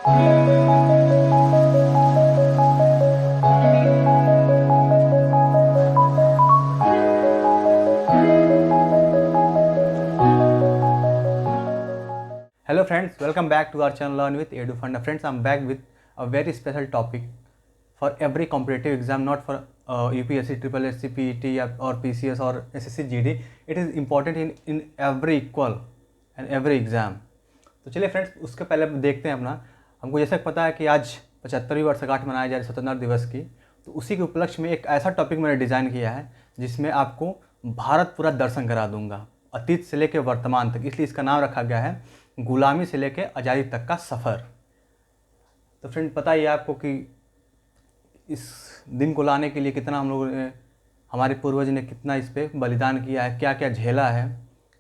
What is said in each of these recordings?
Hello friends, welcome back to our channel Learn with EduFunda. Friends, I'm back with a very special topic for every competitive exam, not for UPSC, SSC, PET or PCS or SSC GD. It is important in every equal and every exam. तो चलिए friends, उसके पहले देखते हैं अपना। हमको जैसे पता है कि आज 75वीं वर्षगांठ मनाई जा रही है स्वतंत्रता दिवस की, तो उसी के उपलक्ष्य में एक ऐसा टॉपिक मैंने डिज़ाइन किया है जिसमें आपको भारत पूरा दर्शन करा दूंगा, अतीत से लेकर वर्तमान तक। इसलिए इसका नाम रखा गया है गुलामी से लेकर आज़ादी तक का सफ़र। तो फ्रेंड, पता ही है आपको कि इस दिन को लाने के लिए कितना हम लोगों ने, हमारे पूर्वज ने कितना इस पर बलिदान किया है, क्या क्या झेला है,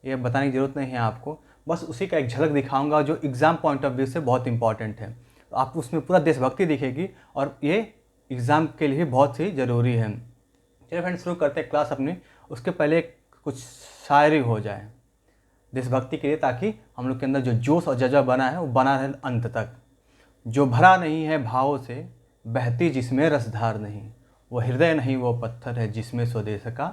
ये बताने की ज़रूरत नहीं है आपको। बस उसी का एक झलक दिखाऊंगा जो एग्ज़ाम पॉइंट ऑफ व्यू से बहुत इंपॉर्टेंट है। तो आपको उसमें पूरा देशभक्ति दिखेगी और ये एग्ज़ाम के लिए बहुत ही ज़रूरी है। चलिए फ्रेंड्स, शुरू करते हैं क्लास अपनी। उसके पहले कुछ शायरी हो जाए देशभक्ति के लिए, ताकि हम लोग के अंदर जो जोश और जज्बा बना है वो बना रहे अंत तक। जो भरा नहीं है भावों से, बहती जिसमें रसधार नहीं, वो हृदय नहीं वो पत्थर है जिसमें स्वदेश का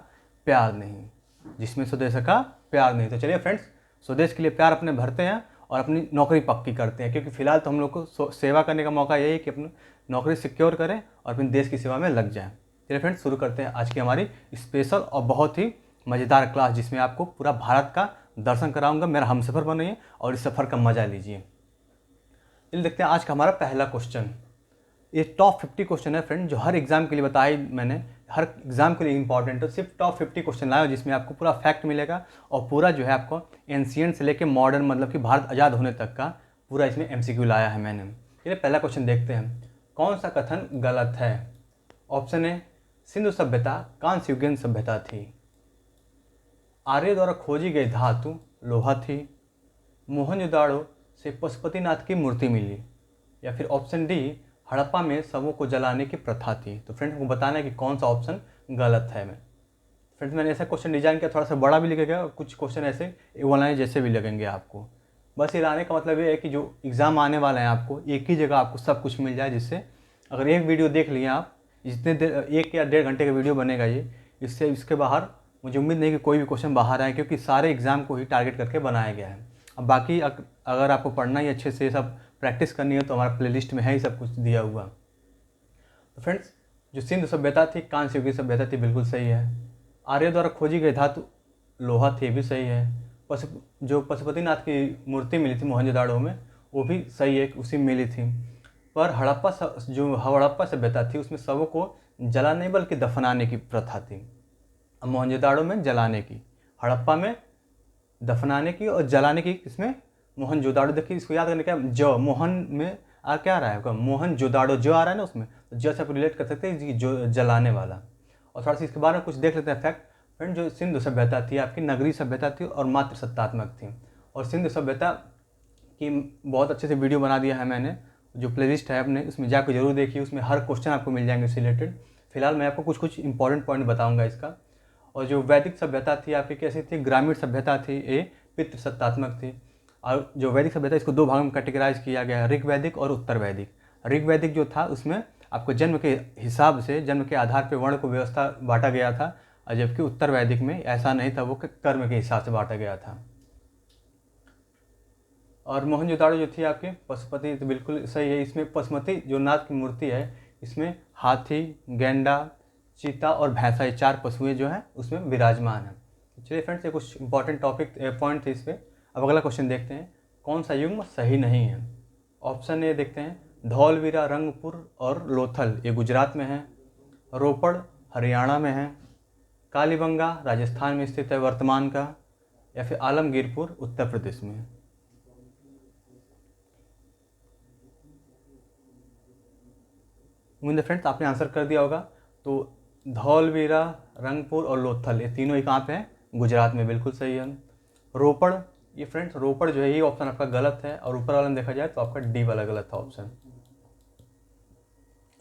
प्यार नहीं, जिसमें स्वदेश का प्यार नहीं। तो चलिए फ्रेंड्स, स्वदेश के लिए प्यार अपने भरते हैं और अपनी नौकरी पक्की करते हैं, क्योंकि फ़िलहाल तो हम लोग को सेवा करने का मौका यही है कि अपनी नौकरी सिक्योर करें और अपने देश की सेवा में लग जाएं। चलिए फ्रेंड्स, शुरू करते हैं आज की हमारी स्पेशल और बहुत ही मज़ेदार क्लास, जिसमें आपको पूरा भारत का दर्शन कराऊंगा। मेरा हमसफ़र बनिए और इस सफ़र का मज़ा लीजिए। चलिए देखते हैं आज का हमारा पहला क्वेश्चन। ये टॉप 50 क्वेश्चन है फ्रेंड, जो हर एग्ज़ाम के लिए बताई मैंने, हर एग्ज़ाम के लिए इंपॉर्टेंट है। सिर्फ टॉप 50 क्वेश्चन लाया जिसमें आपको पूरा फैक्ट मिलेगा और पूरा जो है आपको एंशिएंट से लेकर मॉडर्न, मतलब कि भारत आज़ाद होने तक का पूरा इसमें MCQ लाया है मैंने। चलिए पहला क्वेश्चन देखते हैं। कौन सा कथन गलत है? ऑप्शन ए, सिंधु सभ्यता कांस्ययुगीन सभ्यता थी। आर्य द्वारा खोजी गई धातु लोहा थी। मोहनजोदाड़ो से पशुपतिनाथ की मूर्ति मिली। या फिर ऑप्शन डी, हड़प्पा में शवों को जलाने की प्रथा थी। तो फ्रेंड्स, को बताना है कि कौन सा ऑप्शन गलत है। फ्रेंड्स, मैंने ऐसा क्वेश्चन डिजाइन किया, थोड़ा सा बड़ा भी लिखेगा और कुछ क्वेश्चन ऐसे वन लाइन जैसे भी लगेंगे आपको। बस ये लाने का मतलब ये है कि जो एग्ज़ाम आने वाला है आपको एक ही जगह आपको सब कुछ मिल जाए, जिससे अगर एक वीडियो देख लिए आप, जितने देर 1 या 1.5 घंटे का वीडियो बनेगा ये, इससे इसके बाहर मुझे उम्मीद नहीं कि कोई भी क्वेश्चन बाहर आए, क्योंकि सारे एग्ज़ाम को ही टारगेट करके बनाया गया है। अब बाकी अगर आपको पढ़ना ही अच्छे से सब प्रैक्टिस करनी है तो हमारा प्लेलिस्ट में है ही सब कुछ दिया हुआ। तो फ्रेंड्स, जो सिंधु सभ्यता थी कांस्ययुगीन सभ्यता थी, बिल्कुल सही है। आर्य द्वारा खोजी गई धातु लोहा थी, भी सही है। जो पशुपतिनाथ की मूर्ति मिली थी मोहनजोदाड़ो में, वो भी सही है, उसी में मिली थी। पर जो हड़प्पा सभ्यता थी उसमें शवों को जलाने नहीं बल्कि दफनाने की प्रथा थी। मोहनजोदाड़ो में जलाने की, हड़प्पा में दफनाने की और जलाने की। किसमें? मोहनजोदाड़ो। देखिए इसको याद करने क्या, जो मोहन में क्या आ रहा है, मोहनजोदाड़ो जो आ रहा है ना, उसमें तो जो से आप रिलेट कर सकते हैं जो जलाने वाला। और थोड़ा सा इसके बारे में कुछ देख लेते हैं फैक्ट। फ्रेंड, जो सिंधु सभ्यता थी आपकी नगरीय सभ्यता थी और मात्र सत्तात्मक थी। और सिंधु सभ्यता की बहुत अच्छे से वीडियो बना दिया है मैंने, जो प्लेलिस्ट है अपने, उसमें जाकर जरूर देखिए, उसमें हर क्वेश्चन आपको मिल जाएंगे उससे रिलेटेड। फिलहाल मैं आपको कुछ इंपॉर्टेंट पॉइंट बताऊंगा इसका। और जो वैदिक सभ्यता थी आपकी कैसी थी? ग्रामीण सभ्यता थी, ये पितृसत्तात्मक थी। और जो वैदिक सभ्यता इसको 2 भागों में कैटेगराइज किया गया है, ऋग वैदिक और उत्तर वैदिक। ऋग वैदिक जो था उसमें आपको जन्म के हिसाब से, जन्म के आधार पर वर्ण को व्यवस्था बांटा गया था, और जबकि उत्तर वैदिक में ऐसा नहीं था, वो कर्म के हिसाब से बांटा गया था। और मोहनजोदाड़ो जो थी आपकी पशुपति, तो बिल्कुल सही है। इसमें पशुपति जो नाथ की मूर्ति है, इसमें हाथी, गेंडा, चीता और भैंसा, ये 4 पशुएं जो हैं उसमें विराजमान है। चलिए फ्रेंड्स, ये कुछ इंपॉर्टेंट पॉइंट थे इस पर। अब अगला क्वेश्चन देखते हैं। कौन सा युग्म सही नहीं है? ऑप्शन ए देखते हैं, धौलवीरा रंगपुर और लोथल, ये गुजरात में है। रोपड़ हरियाणा में है। कालीबंगा राजस्थान में स्थित है वर्तमान का। या फिर आलमगीरपुर उत्तर प्रदेश में। उम्मीद है फ्रेंड्स आपने आंसर कर दिया होगा। तो धौलवीरा, रंगपुर और लोथल, ये तीनों ही कहाँ पे हैं? गुजरात में, बिल्कुल सही है। रोपड़, ये फ्रेंड्स रोपड़ जो है ये ऑप्शन आपका गलत है, और ऊपर वाला में देखा जाए तो आपका डी वाला गलत था ऑप्शन।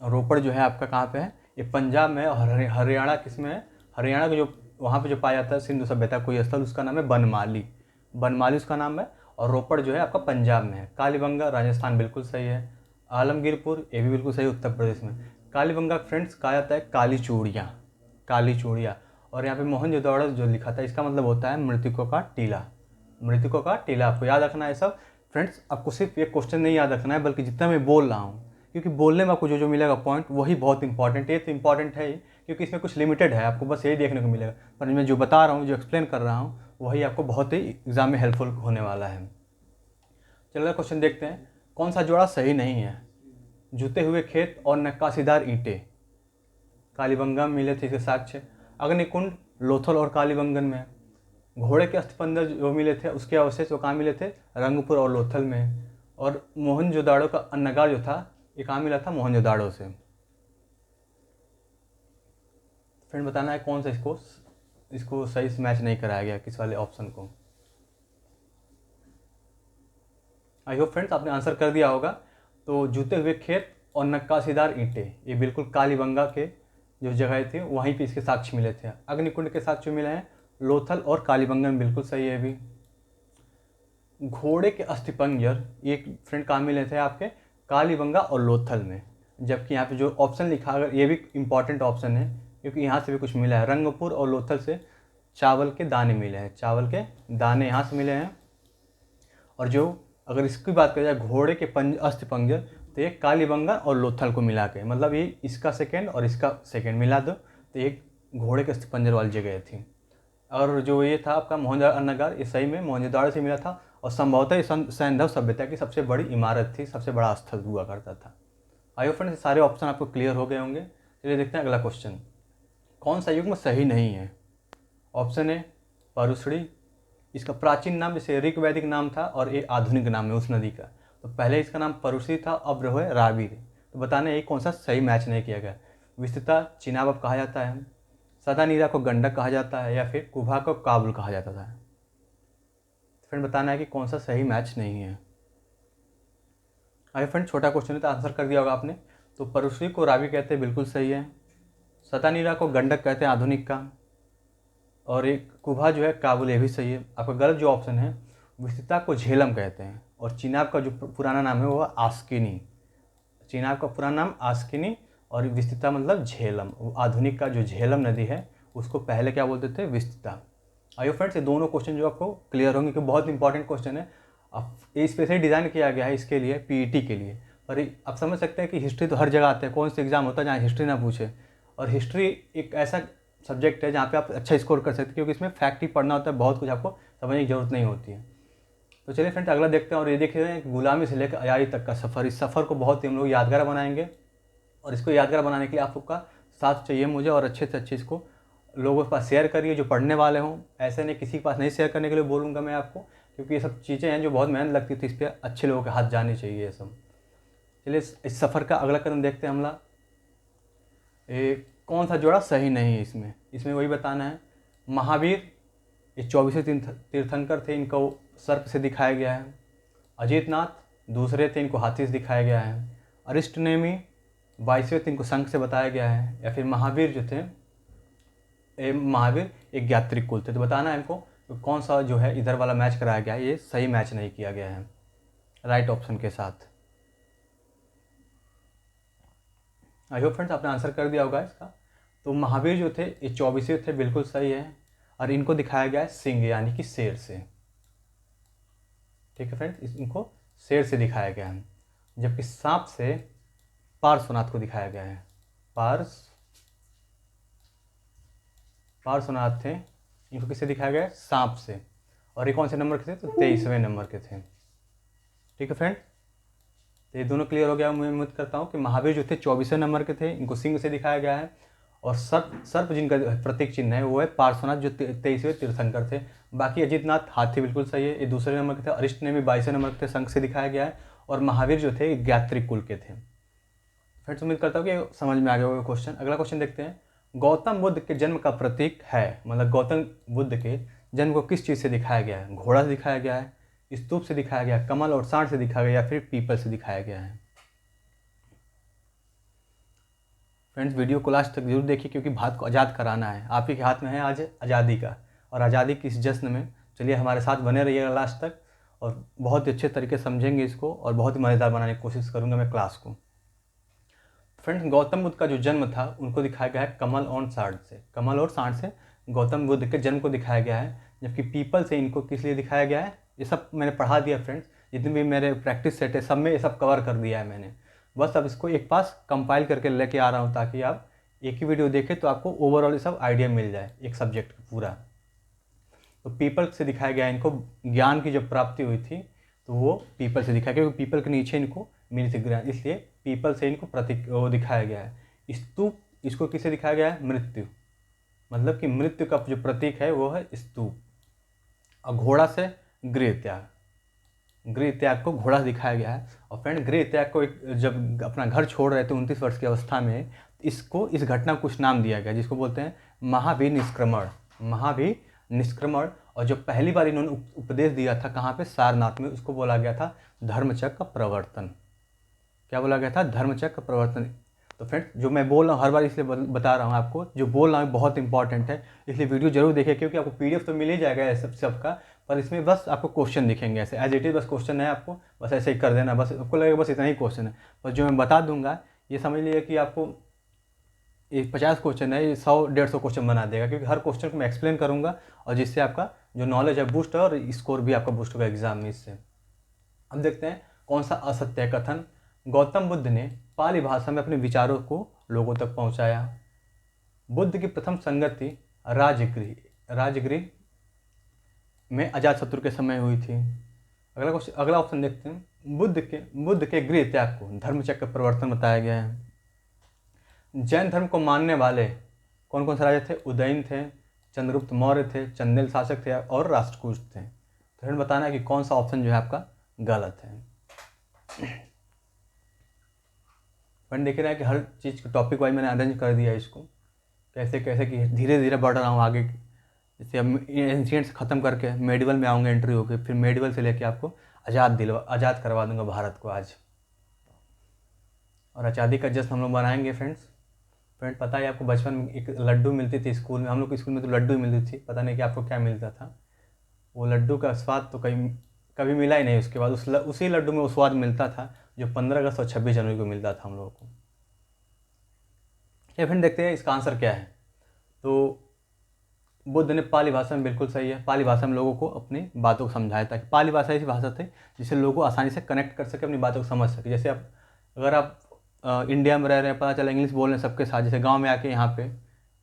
रोपड़ जो है आपका कहाँ पे है? ये पंजाब में है। और हरियाणा किस में है? हरियाणा को जो वहाँ पे जो पाया जाता है सिंधु सभ्यता कोई स्थल, उसका नाम है बनमाली। बनमाली उसका नाम है। और रोपड़ जो है आपका पंजाब में है। कालीबंगा राजस्थान, बिल्कुल सही है। आलमगीरपुर, ये भी बिल्कुल सही, उत्तर प्रदेश में। कालीबंगा फ्रेंड्स कहा जाता है काली चूड़ियाँ, काली चूड़ियाँ। और यहाँ पे मोहनजोदड़ो जो लिखा था इसका मतलब होता है मृतकों का टीला, मृतकों का टीला। आपको याद रखना है सब फ्रेंड्स। आपको सिर्फ एक क्वेश्चन नहीं याद रखना है बल्कि जितना मैं बोल रहा हूँ, क्योंकि बोलने में आपको जो जो मिलेगा पॉइंट वही बहुत इंपॉर्टेंट है। ये तो इंपॉर्टेंट है ही क्योंकि इसमें कुछ लिमिटेड है, आपको बस यही देखने को मिलेगा, पर मैं जो बता रहा हूँ, जो एक्सप्लेन कर रहा हूँ, वही आपको बहुत ही एग्जाम में हेल्पफुल होने वाला है। चलिए क्वेश्चन देखते हैं। कौन सा जोड़ा सही नहीं है? जूते हुए खेत और नक्काशीदार ईंटें कालीबंगा में मिले थे, इसके साक्ष्य। अग्निकुंड लोथल और कालीबंगन में। घोड़े के अस्थिपंजर जो मिले थे उसके अवशेष वो कहाँ मिले थे? रंगपुर और लोथल में। और मोहनजोदाड़ो का अन्नगार जो था ये कहाँ मिला था? मोहनजोदाड़ो से। फ्रेंड बताना है कौन सा इसको सही से मैच नहीं कराया गया, किस वाले ऑप्शन को। आई होप फ्रेंड्स आपने आंसर कर दिया होगा। तो जूते हुए खेत और नक्काशीदार ईंटें ये बिल्कुल कालीबंगा के जो जगह थे वहीं पे इसके साक्ष्य मिले थे। अग्निकुंड के साक्ष्य मिले हैं लोथल और कालीबंगन, बिल्कुल सही है भी। घोड़े के अस्थिपंजर ये फ्रेंड कहाँ मिले थे आपके? कालीबंगा और लोथल में। जबकि यहाँ पे जो ऑप्शन लिखा, अगर ये भी इंपॉर्टेंट ऑप्शन है क्योंकि यहाँ से भी कुछ मिला है। रंगपुर और लोथल से चावल के दाने मिले हैं, चावल के दाने यहाँ से मिले हैं। और जो अगर इसकी बात करें जाए घोड़े के अस्थिपंजर, तो ये कालीबंगा और लोथल को मिला के, मतलब ये इसका सेकेंड और इसका सेकेंड मिला दो तो ये घोड़े के अस्थिपंजर वाली जगह थी। और जो ये था आपका मोहनजोदड़ो अन्नगार, ये सही में मोहनजोदड़ो से मिला था और संभवतः ये सैंधव सभ्यता की सबसे बड़ी इमारत थी, सबसे बड़ा स्थल हुआ करता था। आइए फ्रेंड्स सारे ऑप्शन आपको क्लियर हो गए होंगे। चलिए देखते हैं अगला क्वेश्चन। कौन सा युग्म सही नहीं है? ऑप्शन ए परुश्री, इसका प्राचीन नाम जैसे ऋग वैदिक नाम था और ये आधुनिक नाम है उस नदी का। तो पहले इसका नाम परुश्री था, अब रहो है रावी। तो बताने ये कौन सा सही मैच नहीं किया गया। विस्तृता चिनाब अब कहा जाता है, सदानीरा को गंडक कहा जाता है, या फिर कुभा को काबुल कहा जाता था। फ्रेंड बताना है कि कौन सा सही मैच नहीं है। अरे फ्रेंड छोटा क्वेश्चन है तो आंसर कर दिया होगा आपने। तो परुश्री को रावी कहते हैं, बिल्कुल सही है। सतानीरा को गंडक कहते हैं आधुनिक का, और एक कुभा जो है काबुल, ये भी सही है। आपका गलत जो ऑप्शन है विस्तृता को झेलम कहते हैं, और चिनाब का जो पुराना नाम है वो आस्किनी। चिनाब का पुराना नाम आस्किनी और विस्तृता मतलब झेलम। आधुनिक का जो झेलम नदी है उसको पहले क्या बोलते थे? विस्तृता। आइए फ्रेंड्स ये दोनों क्वेश्चन जो आपको क्लियर होंगे क्योंकि बहुत इंपॉर्टेंट क्वेश्चन है। अब ये स्पेशली डिज़ाइन किया गया है इसके लिए, पीईटी के लिए। पर आप समझ सकते हैं कि हिस्ट्री तो हर जगह आते हैं, कौन सा एग्जाम होता है जहाँ हिस्ट्री ना पूछे। और हिस्ट्री एक ऐसा सब्जेक्ट है जहाँ पे आप अच्छा स्कोर कर सकते हैं क्योंकि इसमें फैक्ट ही पढ़ना होता है, बहुत कुछ आपको समझने की जरूरत नहीं होती है। तो चलिए फ्रेंड्स अगला देखते हैं। और ये देखिए हैं गुलामी से लेकर आज़ादी तक का सफ़र। इस सफ़र को बहुत ही हम लोग यादगार बनाएंगे, और इसको यादगार बनाने के लिए आप लोग का साथ चाहिए मुझे, और अच्छे से अच्छे इसको लोगों के पास शेयर करिए जो पढ़ने वाले हों। ऐसे नहीं किसी के पास नहीं शेयर करने के लिए बोलूँगा मैं आपको, क्योंकि ये सब चीज़ें हैं जो बहुत मेहनत लगती थी, इस पर अच्छे लोगों के हाथ जाने चाहिए ये सब। चलिए इस सफ़र का अगला कदम देखते हैं हमला। कौन सा जोड़ा सही नहीं है इसमें वही बताना है। महावीर ये 24वें तीर्थंकर थे, इनको सर्प से दिखाया गया है। अजीतनाथ दूसरे थे, इनको हाथी से दिखाया गया है। अरिष्टनेमी 22वें थे, इनको शंख से बताया गया है। या फिर महावीर जो थे, महावीर एक ज्ञात्रिक कुल थे। तो बताना है इनको कौन सा जो है इधर वाला मैच कराया गया है, ये सही मैच नहीं किया गया है राइट ऑप्शन के साथ। आई होप फ्रेंड्स आपने आंसर कर दिया होगा इसका। तो महावीर जो थे ये 24वें थे, बिल्कुल सही है। और इनको दिखाया गया है सिंह यानी कि शेर से। ठीक है फ्रेंड्स, इनको शेर से दिखाया गया है। जबकि सांप से पार्श्वनाथ को दिखाया गया है। पार्श्वनाथ थे, इनको किससे दिखाया गया है? सांप से। और ये कौन से नंबर के थे? तो 23वें नंबर के थे। ठीक है फ्रेंड, तो ये दोनों क्लियर हो गया। मैं उम्मीद करता हूँ कि महावीर जो थे 24वें नंबर के थे, इनको सिंह से दिखाया गया है। और सर्प जिनका प्रतीक चिन्ह है वो है पार्श्वनाथ जो 23वें तीर्थंकर थे। बाकी अजीतनाथ हाथी बिल्कुल सही है, ये दूसरे नंबर के थे। अरिष्टनेमी 22वें नंबर के थे, शंख से दिखाया गया है। और महावीर जो थे ज्ञात्रिक कुल के थे। फ्रेंड्स उम्मीद करता हूँ कि समझ में आ गया होगा क्वेश्चन। अगला क्वेश्चन देखते हैं। गौतम बुद्ध के जन्म का प्रतीक है, मतलब गौतम बुद्ध के जन्म को किस चीज़ से दिखाया गया है? घोड़ा से दिखाया गया है, स्तूप से दिखाया गया है, कमल और सांड से दिखाया गया, या फिर पीपल से दिखाया गया है? फ्रेंड्स वीडियो को लास्ट तक जरूर देखिए क्योंकि भारत को आज़ाद कराना है। आप ही के हाथ में है आज आज़ादी का, और आज़ादी की इस जश्न में चलिए हमारे साथ बने रहिएगा लास्ट तक। और बहुत ही अच्छे तरीके से समझेंगे इसको और बहुत ही मज़ेदार बनाने की कोशिश करूँगा मैं क्लास को। फ्रेंड्स, गौतम बुद्ध का जो जन्म था उनको दिखाया गया है कमल और सांड से। कमल और सांड से गौतम बुद्ध के जन्म को दिखाया गया है, जबकि पीपल से इनको किस लिए दिखाया गया है ये सब मैंने पढ़ा दिया फ्रेंड्स। जितने भी मेरे प्रैक्टिस सेट है सब में ये सब कवर कर दिया है मैंने। बस अब इसको एक पास कंपाइल करके लेके आ रहा हूँ ताकि आप एक ही वीडियो देखें तो आपको ओवरऑल ये सब आइडिया मिल जाए एक सब्जेक्ट का पूरा। तो पीपल से दिखाया गया इनको ज्ञान की जो प्राप्ति हुई थी तो वो पीपल से दिखाया, क्योंकि पीपल के नीचे इनको मिली थी ज्ञान, इसलिए पीपल से इनको प्रतीक वो दिखाया गया है। स्तूप, इसको किसे दिखाया गया है? मृत्यु, मतलब कि मृत्यु का जो प्रतीक है वो है स्तूप। और घोड़ा से गृह त्याग, गृह त्याग को घोड़ा से दिखाया गया है। और फ्रेंड, गृह त्याग को एक जब अपना घर छोड़ रहे थे 29 वर्ष की अवस्था में, इसको इस घटना को कुछ नाम दिया गया जिसको बोलते हैं महावीर निष्क्रमण। महावीर निष्क्रमण। और जो पहली बार इन्होंने उपदेश दिया था कहाँ पे? सारनाथ में, उसको बोला गया था धर्मचक्र प्रवर्तन। क्या बोला गया था? धर्मचक्र प्रवर्तन। तो फ्रेंड्स, जो मैं बोल रहा हूँ हर बार इसलिए बता रहा हूँ आपको, जो बोल रहा हूँ बहुत इंपॉर्टेंट है, इसलिए वीडियो जरूर देखें, क्योंकि आपको पीडीएफ तो मिल ही जाएगा सबका, पर इसमें बस आपको क्वेश्चन दिखेंगे ऐसे एज इट इज। बस क्वेश्चन है, आपको बस ऐसे ही कर देना, बस आपको लगेगा बस इतना ही क्वेश्चन है। पर जो मैं बता दूंगा ये समझ लीजिए कि आपको ये 50 क्वेश्चन है, ये 100-150 क्वेश्चन बना देगा, क्योंकि हर क्वेश्चन को मैं एक्सप्लेन करूँगा और जिससे आपका जो नॉलेज है बूस्ट है और स्कोर भी आपका बूस्ट होगा एग्जाम में इससे। अब देखते हैं कौन सा असत्य है कथन। गौतम बुद्ध ने पाली भाषा में अपने विचारों को लोगों तक पहुंचाया। बुद्ध की प्रथम संगति राजगृह में अजातशत्रु के समय हुई थी। अगला ऑप्शन देखते हैं। बुद्ध के गृह त्याग को धर्मचक्र प्रवर्तन बताया गया है। जैन धर्म को मानने वाले कौन कौन से राजा थे? उदयन थे, चंद्रगुप्त मौर्य थे, चंदेल शासक थे और राष्ट्रकूट थे। तो फिर बताना है कि कौन सा ऑप्शन जो है आपका गलत है। अपन देख रहे हैं कि हर चीज़ के टॉपिक वाइज मैंने अरेंज कर दिया इसको, कैसे कैसे कि धीरे धीरे बढ़ रहा हूँ आगे। जैसे अब एंशिएंट से ख़त्म करके मेडिवल में आऊँगा एंट्री होकर, फिर मेडिवल से लेके आपको आज़ाद करवा दूंगा भारत को आज। और आज़ादी का जश्न हम लोग मनाएंगे फ्रेंड्स। पता है आपको बचपन में एक लड्डू मिलती थी स्कूल में, हम लोग के स्कूल में तो लड्डू मिलती थी, पता नहीं कि आपको क्या मिलता था। वो लड्डू का स्वाद तो कभी मिला ही नहीं। उसके बाद उसी लड्डू में वो स्वाद मिलता था जो 15 अगस्त और 26 जनवरी को मिलता था हम लोगों को। या फिर देखते हैं इसका आंसर क्या है। तो बुद्ध ने पाली भाषा में, बिल्कुल सही है, पाली भाषा में लोगों को अपनी बातों को समझाया था। पाली भाषा ऐसी भाषा थी जिससे लोगों आसानी से कनेक्ट कर सके, अपनी बातों को समझ सके। जैसे अगर आप इंडिया में रह रहे हैं, पता चला इंग्लिश बोल रहे हैं सबके साथ, जैसे गांव में आके यहाँ पे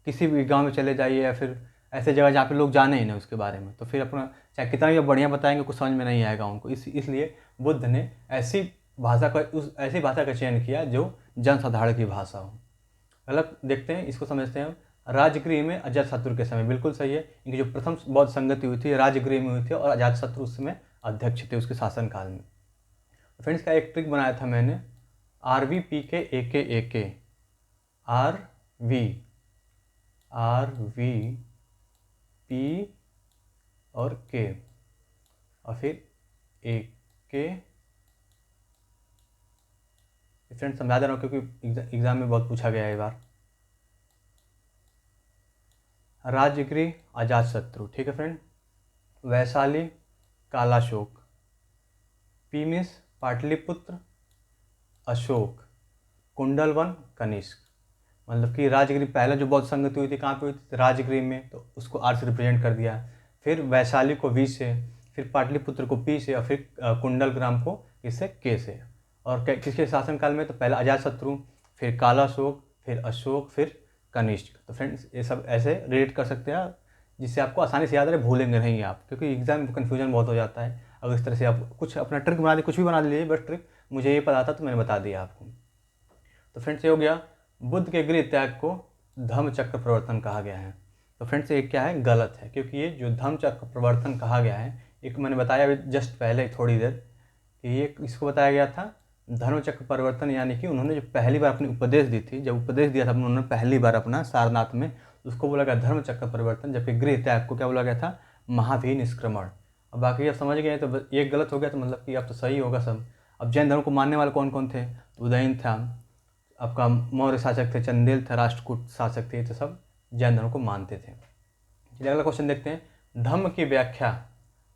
किसी भी गांव में चले जाइए या फिर ऐसे जगह जहाँ पे लोग जाने ही नहीं उसके बारे में, तो फिर अपना चाहे कितना भी बढ़िया बताएंगे कुछ समझ में नहीं आएगा उनको। इसलिए बुद्ध ने ऐसी भाषा का चयन किया जो जनसाधारण की भाषा हो। गलत देखते हैं, इसको समझते हैं हम। राजगृह में अजातशत्रु के समय, बिल्कुल सही है। इनकी जो प्रथम बौद्ध संगति हुई थी राजगृह में हुई थी और अजातशत्रु उस समय अध्यक्ष थे उसके शासनकाल में। फ्रेंड्स, का एक ट्रिक बनाया था मैंने, RVPK RVP और K और फिर AK। फ्रेंड्स समझा दे रहा हूँ क्योंकि एग्जाम में बहुत पूछा गया है ये बार। राजगृह अजातशत्रु, ठीक है फ्रेंड। वैशाली कालाशोक, पीमिस पाटलिपुत्र, अशोक, कुंडलवन कनिष्क। मतलब कि राजगृह पहले जो बौद्ध संगति हुई थी कहाँ पे हुई थी? राजगृह में, तो उसको R से रिप्रेजेंट कर दिया। फिर वैशाली को V से, फिर पाटलिपुत्र को P से और फिर कुंडलग्राम को इससे K से। और किसके शासनकाल में? तो पहले अजातशत्रु, फिर कालाशोक, फिर अशोक, फिर कनिष्क। तो फ्रेंड्स ये सब ऐसे रिलेट कर सकते हैं जिससे आपको आसानी से याद रहे, भूलेंगे नहीं आप, क्योंकि एग्जाम में कन्फ्यूजन बहुत हो जाता है। अगर इस तरह से आप कुछ अपना ट्रिक बना दे, कुछ भी बना लीजिए, बस ट्रिक मुझे ये पता था तो मैंने बता दिया आपको। तो फ्रेंड्स ये हो गया, बुद्ध के गृह त्याग को धम्मचक्र प्रवर्तन कहा गया है। तो फ्रेंड्स ये क्या है? गलत है, क्योंकि ये जो धम्मचक्र प्रवर्तन कहा गया है, एक मैंने बताया जस्ट पहले थोड़ी देर कि ये इसको बताया गया था धर्मचक्र परिवर्तन, यानी कि उन्होंने जो पहली बार अपनी उपदेश दी थी, जब उपदेश दिया था उन्होंने पहली बार अपना सारनाथ में, उसको बोला गया धर्मचक्र परिवर्तन। जबकि गृह त्याग को क्या बोला गया था? महावीर निष्क्रमण। अब बाकी आप समझ गए, तो ये गलत हो गया तो मतलब कि अब तो सही होगा सब। अब जैन धर्म को मानने वाले कौन कौन थे? तो उदयन था, आपका मौर्य शासक थे, चंदेल था, राष्ट्रकूट शासक थे, तो सब जैन धर्म को मानते थे। चलिए अगला क्वेश्चन देखते हैं। धम्म की व्याख्या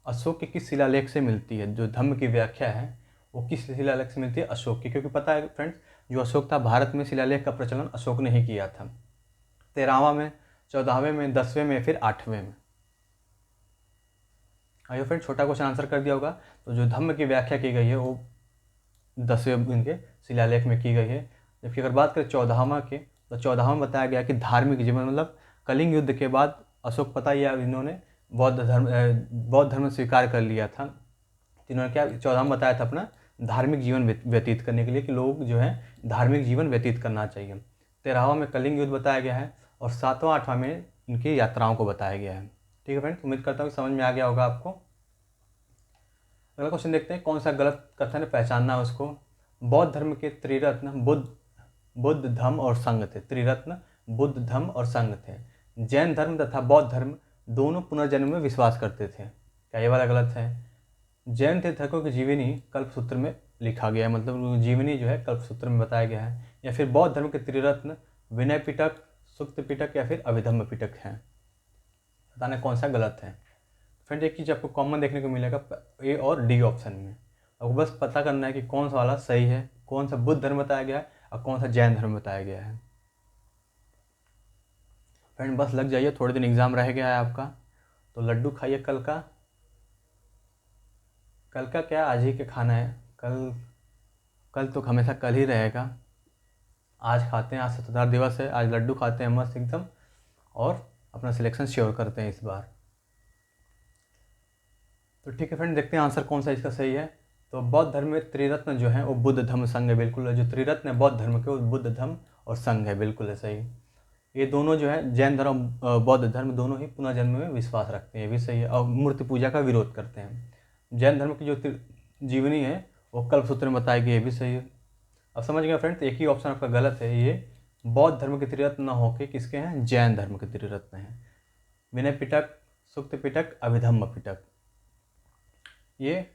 अशोक के किस शिलालेख से मिलती है? जो धम्म की व्याख्या है वो किस शिलालेख से मिलती है? अशोक की। क्योंकि पता है फ्रेंड्स, जो अशोक था, भारत में शिलालेख का प्रचलन अशोक ने ही किया था। 13वां में, 14वें में, 10वें में, फिर 8वें में। आइए फ्रेंड, छोटा क्वेश्चन आंसर कर दिया होगा। तो जो धम्म की व्याख्या की गई है वो 10वें इनके शिलालेख में की गई है। जबकि अगर बात करें 14वां के, तो 14वां में बताया गया कि धार्मिक जीवन, मतलब कलिंग युद्ध के बाद अशोक, पता ही है, इन्होंने बौद्ध धर्म स्वीकार कर लिया था। तो इन्होंने क्या 14वां में बताया था अपना धार्मिक जीवन व्यतीत करने के लिए, कि लोग जो है धार्मिक जीवन व्यतीत करना चाहिए। 13वां में कलिंग युद्ध बताया गया है और 7वां 8वां में इनकी यात्राओं को बताया गया है। ठीक है फ्रेंड्स, उम्मीद करता हूँ कि समझ में आ गया होगा आपको। अगला क्वेश्चन देखते हैं, कौन सा गलत कथन है, पहचानना है उसको। बौद्ध धर्म के त्रिरत्न बुद्ध धम्म और संघ थे। त्रिरत्न बुद्ध धम्म और संघ थे। जैन धर्म तथा बौद्ध धर्म दोनों पुनर्जन्म में विश्वास करते थे। क्या ये वाला गलत है? जैन तीर्थकों की जीवनी कल्पसूत्र में लिखा गया है, मतलब जीवनी जो है कल्पसूत्र में बताया गया है। या फिर बौद्ध धर्म के त्रिरत्न विनय पिटक, सुक्त पिटक या फिर अभिधम्म पिटक है। बताना कौन सा गलत है। फ्रेंड, एक चीज़ आपको कॉमन देखने को मिलेगा ए और डी ऑप्शन में। आपको बस पता करना है कि कौन सा वाला सही है, कौन सा बुद्ध धर्म बताया गया है और कौन सा जैन धर्म बताया गया है। फ्रेंड बस लग जाइए, थोड़े दिन एग्ज़ाम रह गया है आपका, तो लड्डू खाइए कल का। कल का क्या, आज ही के खाना है। कल तो हमेशा कल ही रहेगा। आज खाते हैं, आज स्वतंत्रता दिवस है, आज लड्डू खाते हैं मस्त एकदम, और अपना सिलेक्शन श्योर करते हैं इस बार। तो ठीक है फ्रेंड, देखते हैं आंसर कौन सा इसका सही है। तो बौद्ध धर्म में त्रिरत्न जो है वो बुद्ध धम्म संघ है, बिल्कुल है। जो त्रिरत्न है बौद्ध धर्म के वो बुद्ध धम्म और संघ है, बिल्कुल है सही। ये दोनों जो है जैन धर्म बौद्ध धर्म दोनों ही पुनर्जन्म में विश्वास रखते हैं, ये भी सही है। और मूर्ति पूजा का विरोध करते हैं। जैन धर्म की जो जीवनी है वो कल्पसूत्र में बताई गई, ये भी सही है। अब समझ गए फ्रेंड्स, एक ही ऑप्शन आपका गलत है। ये बौद्ध धर्म के त्रिरत्न न होकर किसके हैं, जैन धर्म के त्रिरत्न हैं। विनय पिटक, सुक्त पिटक, अभिधम्म पिटक। ये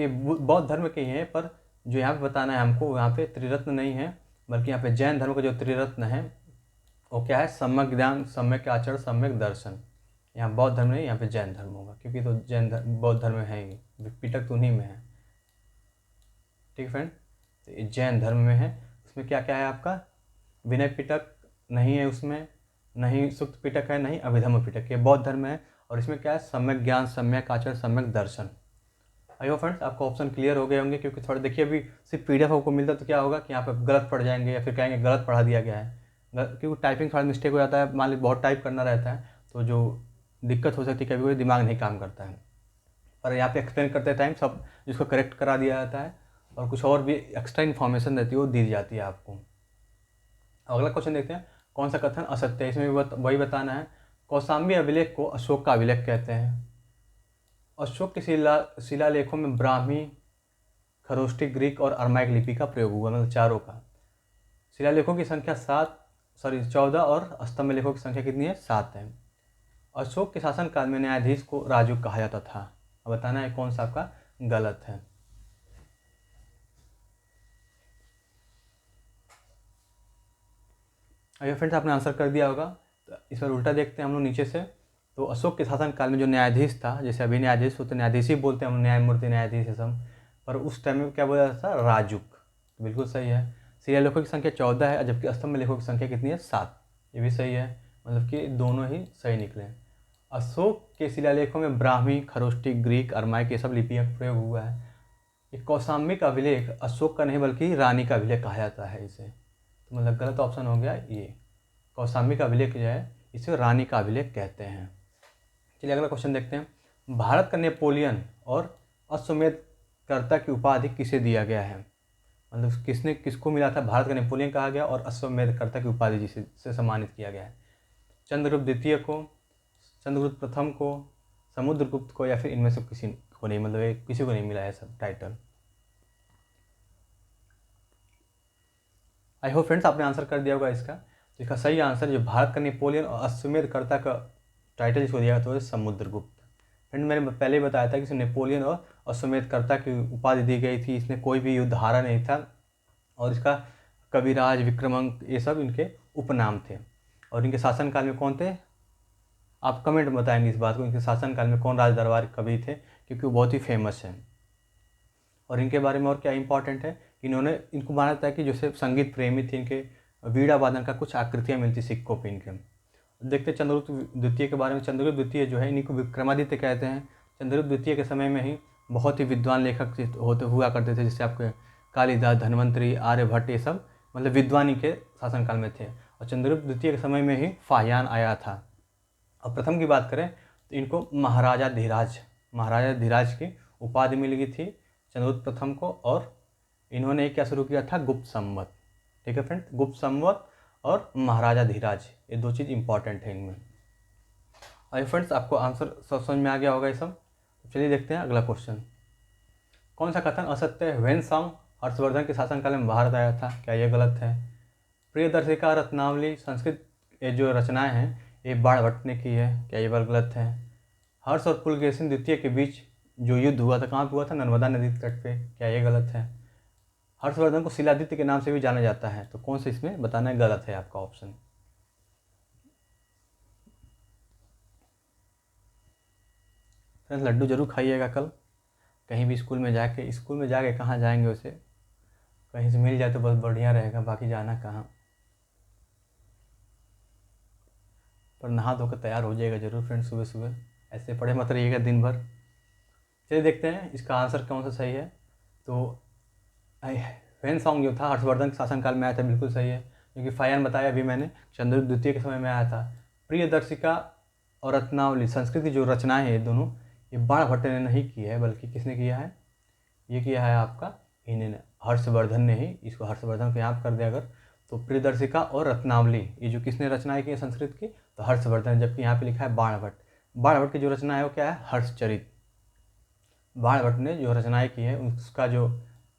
बौद्ध धर्म के ही हैं, पर जो यहाँ पे बताना है हमको, यहाँ पे त्रिरत्न नहीं है, बल्कि यहाँ पे जैन धर्म का जो त्रिरत्न है वो क्या है, सम्यक ज्ञान, सम्यक आचरण, सम्यक दर्शन। यहाँ बौद्ध धर्म नहीं, यहाँ पे जैन धर्म होगा, क्योंकि तो जैन धर्म बौद्ध धर्म में है ही, पिटक तो उन्हीं में है। ठीक है फ्रेंड, तो ये जैन धर्म में है। उसमें क्या क्या है आपका, विनय पिटक नहीं है उसमें, नहीं सुक्त पिटक है, नहीं अभिधम्म पिटक। ये बौद्ध धर्म है। और इसमें क्या है, सम्यक ज्ञान, सम्यक आचरण, सम्यक दर्शन। आई होप फ्रेंड्स आपको ऑप्शन क्लियर हो गए होंगे, क्योंकि थोड़ा देखिए अभी सिर्फ पीडीएफ आपको मिलता तो क्या होगा कि यहाँ पे गलत पढ़ जाएंगे या फिर कहेंगे गलत पढ़ा दिया गया है, क्योंकि टाइपिंग थोड़ा मिस्टेक हो जाता है। मान लीजिए बहुत टाइप करना रहता है तो जो दिक्कत हो सकती है, कभी कभी दिमाग नहीं काम करता है। पर यहाँ पे एक्सप्लेन करते टाइम सब जिसको करेक्ट करा दिया जाता है, और कुछ और भी एक्स्ट्रा इन्फॉर्मेशन रहती है वो दी जाती है आपको। अगला क्वेश्चन देखते हैं, कौन सा कथन असत्य है। इसमें भी वही बताना है। कौशाम्बी अभिलेख को अशोक का अभिलेख कहते हैं। अशोक के शिलालेखों में ब्राह्मी, खरोष्टी, ग्रीक और अरमाइक लिपि का प्रयोग हुआ, मतलब चारों का। शिलालेखों की संख्या 14 और स्तंभ लेखों की संख्या कितनी है, 7 है। अशोक के शासनकाल में न्यायाधीश को राजुक कहा जाता था। अब बताना है कौन सा आपका गलत है। अगर फ्रेंड्स आपने आंसर कर दिया होगा, तो इस पर उल्टा देखते हैं हम लोग नीचे से। तो अशोक के शासनकाल में जो न्यायाधीश था, जैसे अभी न्यायाधीश होते, न्यायाधीश ही बोलते हैं हम, न्यायमूर्ति, न्यायाधीश है सब, पर उस टाइम में क्या बोला जाता था, राजुक। तो बिल्कुल सही है। शिलालेखों की संख्या 14 है, जबकि स्तंभ लेखों की संख्या कितनी है, 7। ये भी सही है, मतलब कि दोनों ही सही निकले। अशोक के शिलालेखों में ब्राह्मी, खरोष्टी, ग्रीक, अरमाइक ये सब लिपियों का प्रयोग हुआ है। ये कौशाम्बी का अभिलेख अशोक का नहीं बल्कि रानी का अभिलेख कहा जाता है इसे। तो मतलब गलत ऑप्शन हो गया ये। कौशाम्बी का अभिलेख जो है इसे रानी का अभिलेख कहते हैं। चलिए अगला क्वेश्चन देखते हैं। भारत का नेपोलियन और अश्वमेध कर्ता की उपाधि किसे दिया गया है, मतलब किसको मिला था। भारत का नेपोलियन कहा गया और अश्वमेध कर्ता की उपाधि जिसे सम्मानित किया गया है। चंद्रगुप्त द्वितीय को, चंद्रगुप्त प्रथम को, समुद्रगुप्त को, या फिर इनमें से किसी को नहीं, मतलब किसी को नहीं मिला है सब टाइटल। आई होप फ्रेंड्स आपने आंसर कर दिया होगा इसका। इसका सही आंसर जो भारत का नेपोलियन और अश्वमेध कर्ता का टाइटल जिसको दिया गया तो समुद्रगुप्त। फ्रेंड मैंने पहले ही बताया था कि इसे नेपोलियन और अश्वमेध कर्ता की उपाधि दी गई थी। इसने कोई भी युद्ध हारा नहीं था, और इसका कविराज, विक्रमांक ये सब इनके उपनाम थे। और इनके शासनकाल में कौन थे, आप कमेंट में बताएंगे इस बात को, इनके शासनकाल में कौन राज दरबार कवि थे, क्योंकि वो बहुत ही फेमस हैं। और इनके बारे में और क्या इंपॉर्टेंट है, इन्होंने इनको माना जाता है कि जैसे संगीत प्रेमी थे, इनके वीणा वादन का कुछ आकृतियाँ मिलती सिक्कों पे इनके। देखते चंद्रगुप्त द्वितीय के बारे में। चंद्रगुप्त द्वितीय जो है, इन्हीं को विक्रमादित्य कहते हैं। चंद्रगुप्त द्वितीय के समय में ही बहुत ही विद्वान लेखक होते हुआ करते थे, जैसे आपके कालिदास, धन्वंतरी, आर्यभट्ट, ये सब मतलब विद्वान ही के शासनकाल में थे। और चंद्रगुप्त द्वितीय के समय में ही फाहियान आया था। और प्रथम की बात करें तो इनको महाराजा धीराज की उपाधि मिल गई थी चंद्रगुप्त प्रथम को। और इन्होंने क्या शुरू किया था, गुप्त संवत। ठीक है फ्रेंड, गुप्त संवत और महाराजा धीराज, ये दो चीज़ इंपॉर्टेंट है इनमें। और फ्रेंड्स आपको आंसर समझ में आ गया होगा ये सब। चलिए देखते हैं अगला क्वेश्चन। कौन सा कथन असत्य है? व्हेन-सॉन्ग हर्षवर्धन के शासनकाल में भारत आया था, क्या ये गलत है? प्रियदर्शिका रत्नावली संस्कृत ये जो रचनाएं हैं ये बाणभट्ट ने की है, क्या ये बात गलत है? हर्ष और पुलकेशिन द्वितीय के बीच जो युद्ध हुआ था, कहाँ पे हुआ था? नर्मदा नदी तट पे, क्या ये गलत है? हर्षवर्धन को शिलादित्य के नाम से भी जाना जाता है, तो कौन सा इसमें बताना है गलत है आपका ऑप्शन? फ्रेंड्स लड्डू जरूर खाइएगा कल, कहीं भी स्कूल में जाके कहाँ जाएंगे उसे, कहीं से मिल जाए तो बहुत बढ़िया रहेगा, बाकी जाना कहाँ। पर नहा धोकर तैयार हो जाएगा जरूर फ्रेंड्स सुबह सुबह, ऐसे पढ़े मत रहिएगा दिन भर। चलिए देखते हैं इसका आंसर कौन सा सही है। तो व्हेन-सॉन्ग जो था हर्षवर्धन के शासनकाल में आया था, बिल्कुल सही है, क्योंकि फाहियान बताया अभी मैंने चंद्रगुप्त द्वितीय के समय में आया था। प्रियदर्शिका और रत्नावली संस्कृत की जो रचनाएं हैं ये दोनों, ये बाणभट्ट ने नहीं की है, बल्कि किसने किया है? ये किया है आपका इन्हें, हर्षवर्धन ने ही। इसको हर्षवर्धन को याद कर दिया अगर, तो प्रियदर्शिका और रत्नावली ये जो किसने रचनाएं की है संस्कृत की, तो हर्षवर्धन। जबकि यहाँ पे लिखा है बाणभट्ट। बाणभट्ट की जो रचना है वो क्या है? हर्षचरित। बाणभट्ट ने जो रचनाएं की है उसका जो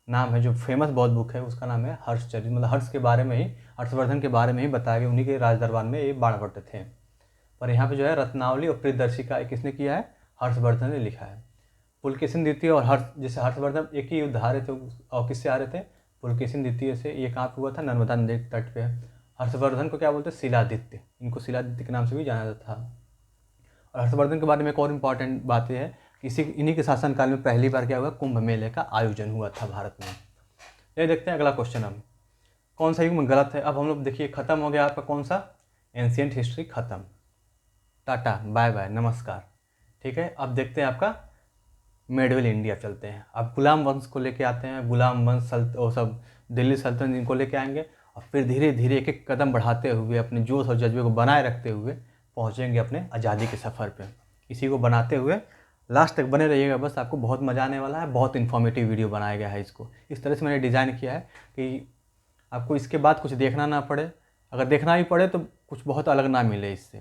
नाम है, जो फेमस बहुत बुक है उसका नाम है हर्षचरित। मतलब हर्ष के बारे में ही, हर्षवर्धन के बारे में ही बताया गया, उन्हीं के राज दरबार में ये बाणभट्ट थे। पर यहाँ पे जो है रत्नावली और प्रियदर्शिका किसने किया है? हर्षवर्धन ने लिखा है। पुलकेशिन द्वितीय और जैसे हर्षवर्धन एक ही युद्ध हारे थे, और किससे हारे थे? पुलकेशिन द्वितीय से। ये कहाँ पे हुआ था? नर्मदा नदी तट पे। हर्षवर्धन को क्या बोलते हैं? शिलादित्य। इनको शिलादित्य के नाम से भी जाना जाता था। और हर्षवर्धन के बारे में एक और इम्पॉर्टेंट बात यह है कि इन्हीं के शासनकाल में पहली बार क्या हुआ? कुंभ मेले का आयोजन हुआ था भारत में। ये देखते हैं अगला क्वेश्चन हम, कौन सा युग में गलत है। अब हम लोग देखिए खत्म हो गया आपका कौन सा? एंशिएंट हिस्ट्री खत्म, टाटा बाय बाय नमस्कार। ठीक है, अब देखते हैं आपका मेडवल इंडिया चलते हैं। अब गुलाम वंश को लेके आते हैं, गुलाम वंश वो सब दिल्ली सल्तनत इनको लेके आएंगे, और फिर धीरे धीरे एक एक कदम बढ़ाते हुए अपने जोश और जज्बे को बनाए रखते हुए पहुँचेंगे अपने आज़ादी के सफ़र पे। इसी को बनाते हुए लास्ट तक बने रहिएगा, बस आपको बहुत मज़ा आने वाला है। बहुत इन्फॉर्मेटिव वीडियो बनाया गया है, इसको इस तरह से मैंने डिज़ाइन किया है कि आपको इसके बाद कुछ देखना ना पड़े। अगर देखना भी पड़े तो कुछ बहुत अलग ना मिले इससे,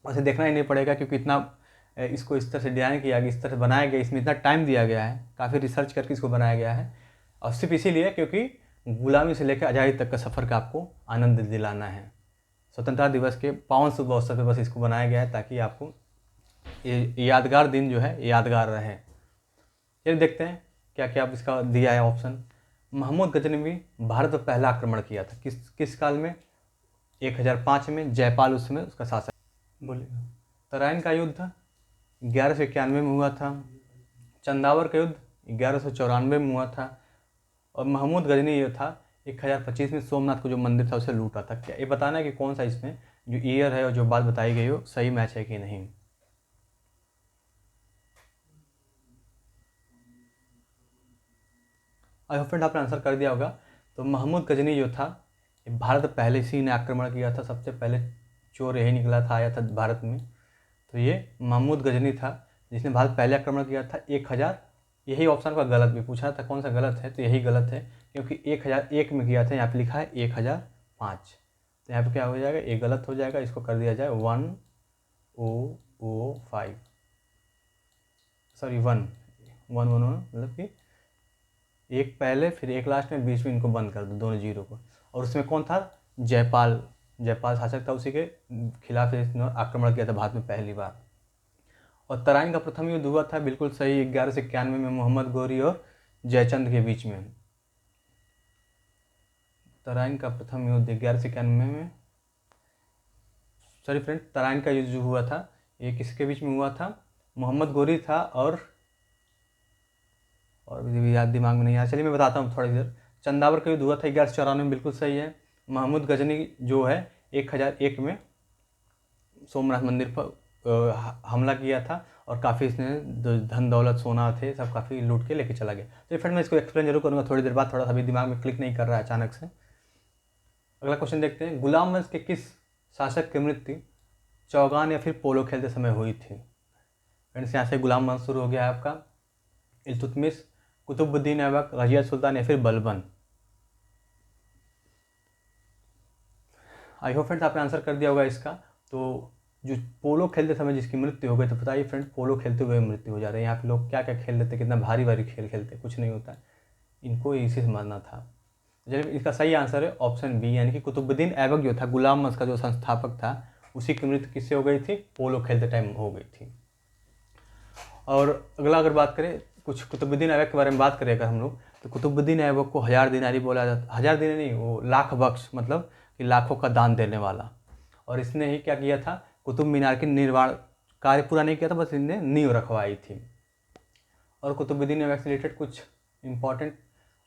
वैसे देखना ही नहीं पड़ेगा, क्योंकि इतना इसको इस तरह से डिज़ाइन किया गया, इस तरह से बनाया गया, इसमें इतना टाइम दिया गया है, काफ़ी रिसर्च करके इसको बनाया गया है। और सिर्फ इसीलिए क्योंकि गुलामी से लेकर आज़ादी तक का सफ़र का आपको आनंद दिलाना है। स्वतंत्रता दिवस के पावन शुभ अवसर पर बस इसको बनाया गया है, ताकि आपको ये यादगार दिन जो है यादगार रहे। चलिए देखते हैं क्या क्या आप इसका दिया है ऑप्शन। महमूद गजनवी भारत पर पहला आक्रमण किया था किस काल में? 1005 में। जयपाल उस समय उसका शासक। बोलिए। तराइन का युद्ध 1191 में हुआ था। चंदावर का युद्ध 1194 में हुआ था। और महमूद गजनी जो था 1025 में सोमनाथ को जो मंदिर था उसे लूटा था। क्या ये बताना है कि कौन सा इसमें जो ईयर है और जो बात बताई गई हो सही मैच है कि नहीं? आई होप फ्रेंड आपने आंसर कर दिया होगा। तो महमूद गजनी जो था भारत पहले इसी ने आक्रमण किया था, सबसे पहले चोर यही निकला था, आया था भारत में। तो ये महमूद गजनी था जिसने भारत पहले आक्रमण किया था 1000। यही ऑप्शन का गलत भी पूछा था, कौन सा गलत है? तो यही गलत है, क्योंकि 1001 में किया था, यहाँ पे लिखा है 1005। तो यहाँ पे क्या हो जाएगा? ये गलत हो जाएगा, इसको कर दिया जाए 1005, सॉरी 111 मतलब कि एक पहले फिर एक लास्ट में, बीच में इनको बंद कर दो दोनों जीरो को। और उसमें कौन था? जयपाल शासक था, उसी के खिलाफ इसने आक्रमण किया था भारत में पहली बार। और तराइन का प्रथम युद्ध हुआ था, बिल्कुल सही, 1191 में मोहम्मद गोरी और जयचंद के बीच में। तराइन का प्रथम युद्ध 1191 में, सॉरी फ्रेंड, तराइन का युद्ध जो हुआ था ये किसके बीच में हुआ था? मोहम्मद गोरी था और भी याद दिमाग में नहीं आया, चलिए मैं बताता हूँ थोड़ी देर। चंदावर का युद्ध हुआ था 1194 में, बिल्कुल सही है। महमूद गजनी जो है 1001 में सोमनाथ मंदिर पर हमला किया था और काफ़ी इसने धन दौलत सोना थे सब काफ़ी लूट के लेके चला गया। तो फ्रेंड मैं इसको एक्सप्लेन जरूर करूँगा थोड़ी देर बाद, थोड़ा सा अभी दिमाग में क्लिक नहीं कर रहा है अचानक से। अगला क्वेश्चन देखते हैं, गुलाम वंश के किस शासक की मृत्यु चौगान या फिर पोलो खेलते समय हुई थी? फ्रेंड्स यहाँ से गुलाम वंश शुरू हो गया है आपका। इल्तुतमिश, कुतुबुद्दीन ऐबक, रजिया सुल्तान या फिर बलबन। आई होप फ्रेंड्स आपने आंसर कर दिया होगा इसका। तो जो पोलो खेलते समय जिसकी मृत्यु हो गई, तो बताइए फ्रेंड्स पोलो खेलते हुए मृत्यु हो जा रही है। यहाँ पे लोग क्या क्या खेल लेते, कितना भारी भारी खेल खेलते, कुछ नहीं होता है, इनको इसी से मानना था। चलिए इसका सही आंसर है ऑप्शन बी, यानी कि कुतुबुद्दीन ऐबक जो था गुलाम वंश का जो संस्थापक था, उसी की मृत्यु किससे हो गई थी? पोलो खेलते टाइम हो गई थी। और अगला अगर बात करें कुछ कुतुबुद्दीन ऐबक के बारे में बात करें अगर हम लोग, तो कुतुबुद्दीन ऐबक को 1000 दिनारी बोला जाता, 1000 दिनारी नहीं, वो लाख बख्श, मतलब कि लाखों का दान देने वाला। और इसने ही क्या किया था? कुतुब मीनार के निर्माण कार्य पूरा नहीं किया था, बस इनने नींव रखवाई थी। और कुतुबुद्दीन ऐबक से रिलेटेड कुछ इंपॉर्टेंट,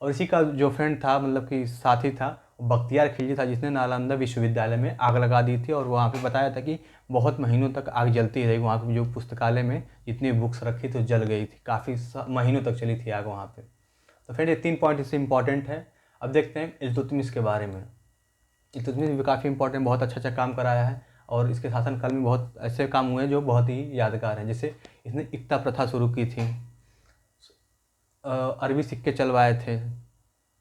और इसी का जो फ्रेंड था, मतलब कि साथी था, वो बख्तियार खिलजी था, जिसने नालंदा विश्वविद्यालय में आग लगा दी थी। और वहाँ पे बताया था कि बहुत महीनों तक आग जलती रही, वहाँ पे जो पुस्तकालय में जितनी बुक्स रखी तो जल गई थी, काफ़ी महीनों तक चली थी आग वहाँ पे। तो फ्रेंड ये 3 पॉइंट इससे इंपॉर्टेंट है। अब देखते हैं इल्तुतमिश के बारे में। इल्तुतमिश भी काफ़ी इंपॉर्टेंट, बहुत अच्छा काम कराया है और इसके शासनकाल में बहुत ऐसे काम हुए जो बहुत ही यादगार हैं। जैसे इसने इक्ता प्रथा शुरू की थी, अरबी सिक्के चलवाए थे,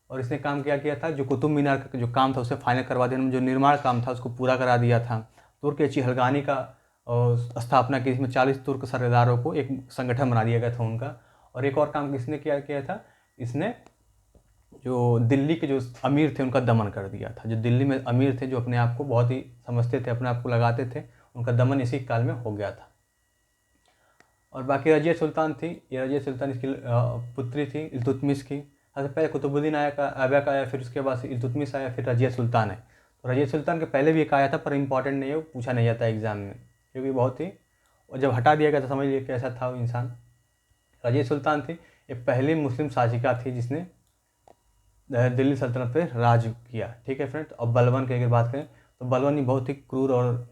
और इसने काम क्या किया था? जो कुतुब मीनार का जो काम था उसे फाइनल करवा दिया, जो निर्माण काम था उसको पूरा करा दिया था। तुर्क चिहलगानी का स्थापना की, इसमें 40 तुर्क सरदारों को एक संगठन बना दिया गया था उनका। और एक और काम किसने किया था? इसने जो दिल्ली के जो अमीर थे उनका दमन कर दिया था। जो दिल्ली में अमीर थे, जो अपने आप को बहुत ही समझते थे, अपने आप को लगाते थे, उनका दमन इसी काल में हो गया था। और बाकी रजिया सुल्तान थी, ये रजिया सुल्तान इसकी पुत्री थी इल्तुतमिश की। सबसे पहले कुतुबुद्दीन ऐबक आया, फिर उसके बाद इल्तुतमिश आया, फिर रजिया सुल्तान है। तो रजिया सुल्तान के पहले भी एक आया था, पर इंपॉर्टेंट नहीं है, वो पूछा नहीं जाता एग्जाम में, क्योंकि बहुत ही, और जब हटा दिया गया तो समझ लीजिए कैसा था वो इंसान। रजिया सुल्तान थी, ये पहली मुस्लिम शासिका थी जिसने दिल्ली सल्तनत पर राज किया। ठीक है फ्रेंड्स। और बलबन की अगर बात करें तो बलबन ही बहुत ही क्रूर और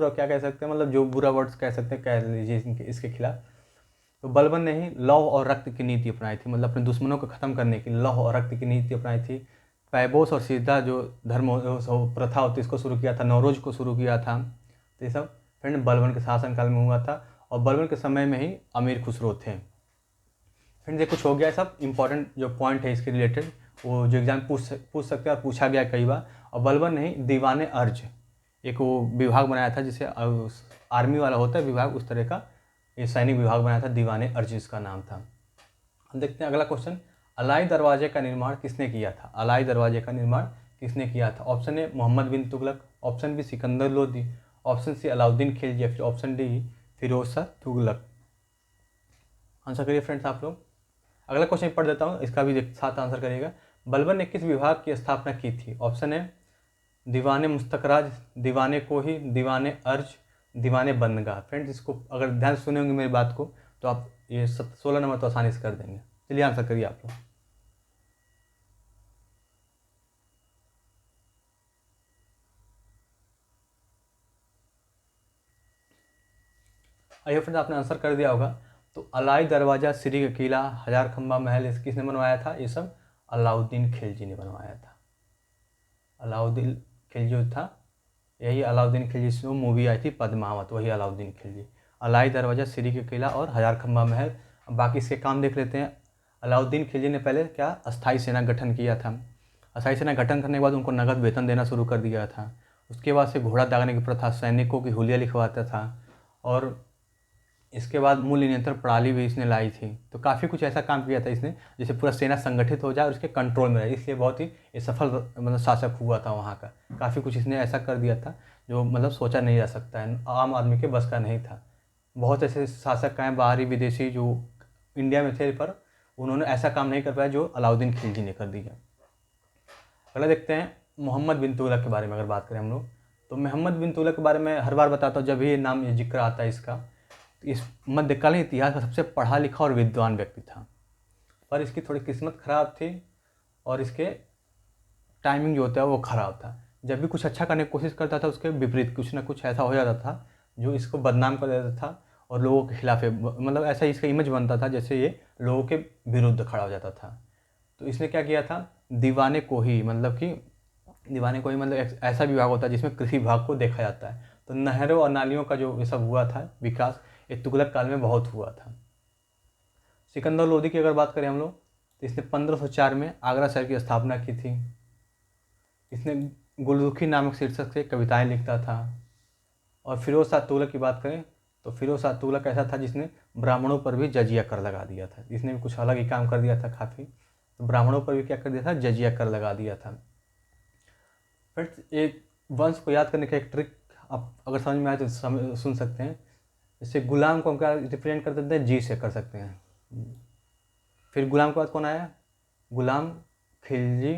क्या कह सकते हैं, मतलब जो बुरा वर्ड्स कह सकते हैं कह लीजिए इसके खिलाफ। तो बलबन ने ही लौह और रक्त की नीति अपनाई थी, मतलब अपने दुश्मनों को ख़त्म करने की लौह और रक्त की नीति अपनाई थी। पैबोस और सीधा जो धर्म प्रथा होती है इसको शुरू किया था, नौरोज को शुरू किया था। तो ये सब फ्रेंड बलबन के शासनकाल में हुआ था, और बलबन के समय में ही अमीर खुसरो थे। फ्रेंड ये कुछ हो गया, सब इंपॉर्टेंट जो पॉइंट है इसके रिलेटेड, वो जो एग्जाम पूछ सकते हैं और पूछा गया कई बार। और बलबन ने ही दीवाने अर्ज एक वो विभाग बनाया था, जिसे आर्मी वाला होता है विभाग, उस तरह का ये सैनिक विभाग बनाया था, दीवाने अर्ज इसका नाम था। हम देखते हैं अगला क्वेश्चन, अलाई दरवाजे का निर्माण किसने किया था? अलाई दरवाजे का निर्माण किसने किया था? Option A Mohammad bin Tughlaq, option B Sikandar Lodi, option C Alauddin Khilji, फिर option D Firoz Shah Tughlaq. Answer करिए फ्रेंड्स आप लोग। अगला क्वेश्चन पढ़ देता हूँ, इसका भी साथ आंसर करिएगा। बलबन ने किस विभाग की स्थापना की थी? ऑप्शन है दीवाने मुस्तकराज, दीवाने कोही, दीवाने अर्ज, दीवाने बंदगाह। फ्रेंड्स इसको अगर ध्यान से सुने होंगे मेरी बात को, तो आप ये 16 नंबर तो आसानी से कर देंगे। चलिए आंसर करिए आप लोग। आइए फ्रेंड्स आपने आंसर कर दिया होगा। तो अलाई दरवाज़ा, श्री का किला, हजार खंबा महल किसने बनवाया था? ये सब अलाउद्दीन खिलजी ने बनवाया था। अलाउद्दीन खिलजी जो था, यही अलाउद्दीन खिलजी से मूवी आई थी पद्मावत, वही अलाउद्दीन खिलजी। अलाई दरवाज़ा, श्री का किला और हजार खंबा महल। अब बाकी इसके काम देख लेते हैं। अलाउद्दीन खिलजी ने पहले क्या अस्थाई सेना गठन किया था। अस्थाई सेना गठन करने के बाद उनको नगद वेतन देना शुरू कर दिया था। उसके बाद से घोड़ा दागने की प्रथा, सैनिकों की हुलिया लिखवाता था। और इसके बाद मूल नियंत्रण प्रणाली भी इसने लाई थी। तो काफ़ी कुछ ऐसा काम किया था इसने, जिससे पूरा सेना संगठित हो जाए और उसके कंट्रोल में रहे, इसलिए बहुत ही ये सफल मतलब शासक हुआ था वहाँ का। काफ़ी कुछ इसने ऐसा कर दिया था जो मतलब सोचा नहीं जा सकता है, आम आदमी के बस का नहीं था। बहुत ऐसे शासक हैं बाहरी विदेशी जो इंडिया में थे, पर उन्होंने ऐसा काम नहीं कर पाया जो अलाउद्दीन खिलजी ने कर दिया। अगला देखते हैं मोहम्मद बिन तुगलक के बारे में अगर बात करें हम लोग, तो मोहम्मद बिन तुगलक के बारे में हर बार बताता हूँ जब भी नाम जिक्र आता है इसका। तो इस मध्यकालीन इतिहास का सबसे पढ़ा लिखा और विद्वान व्यक्ति था, पर इसकी थोड़ी किस्मत ख़राब थी और इसके टाइमिंग जो होता है वो ख़राब था। जब भी कुछ अच्छा करने की कोशिश करता था उसके विपरीत कुछ ना कुछ ऐसा हो जाता था जो इसको बदनाम कर देता था और लोगों के खिलाफ, मतलब ऐसा इसका इमेज बनता था जैसे ये लोगों के विरुद्ध खड़ा हो जाता था। तो इसने क्या किया था, दीवाने को ही मतलब एक ऐसा विभाग होता है जिसमें कृषि विभाग को देखा जाता है। तो नहरों और नालियों का जो ये सब हुआ था विकास, ये तुगलक काल में बहुत हुआ था। सिकंदर लोदी की अगर बात करें हम लोग, तो इसने 1504 में आगरा शहर की स्थापना की थी। इसने गुलरुखी नामक शीर्षक से कविताएं लिखता था। और फिरोज शाह तुगलक की बात करें तो फिरोज शाह तुगलक ऐसा था जिसने ब्राह्मणों पर भी जजिया कर लगा दिया था। इसने भी कुछ अलग ही काम कर दिया था काफ़ी, तो ब्राह्मणों पर भी क्या कर दिया था, जजिया कर लगा दिया था। फ्रेंड्स, एक वंश को याद करने का एक ट्रिक आप अगर समझ में आए तो सुन सकते हैं। जैसे गुलाम को हम क्या रिप्रेजेंट कर देते हैं, जी से कर सकते हैं। फिर गुलाम के बाद कौन आया, गुलाम खिलजी,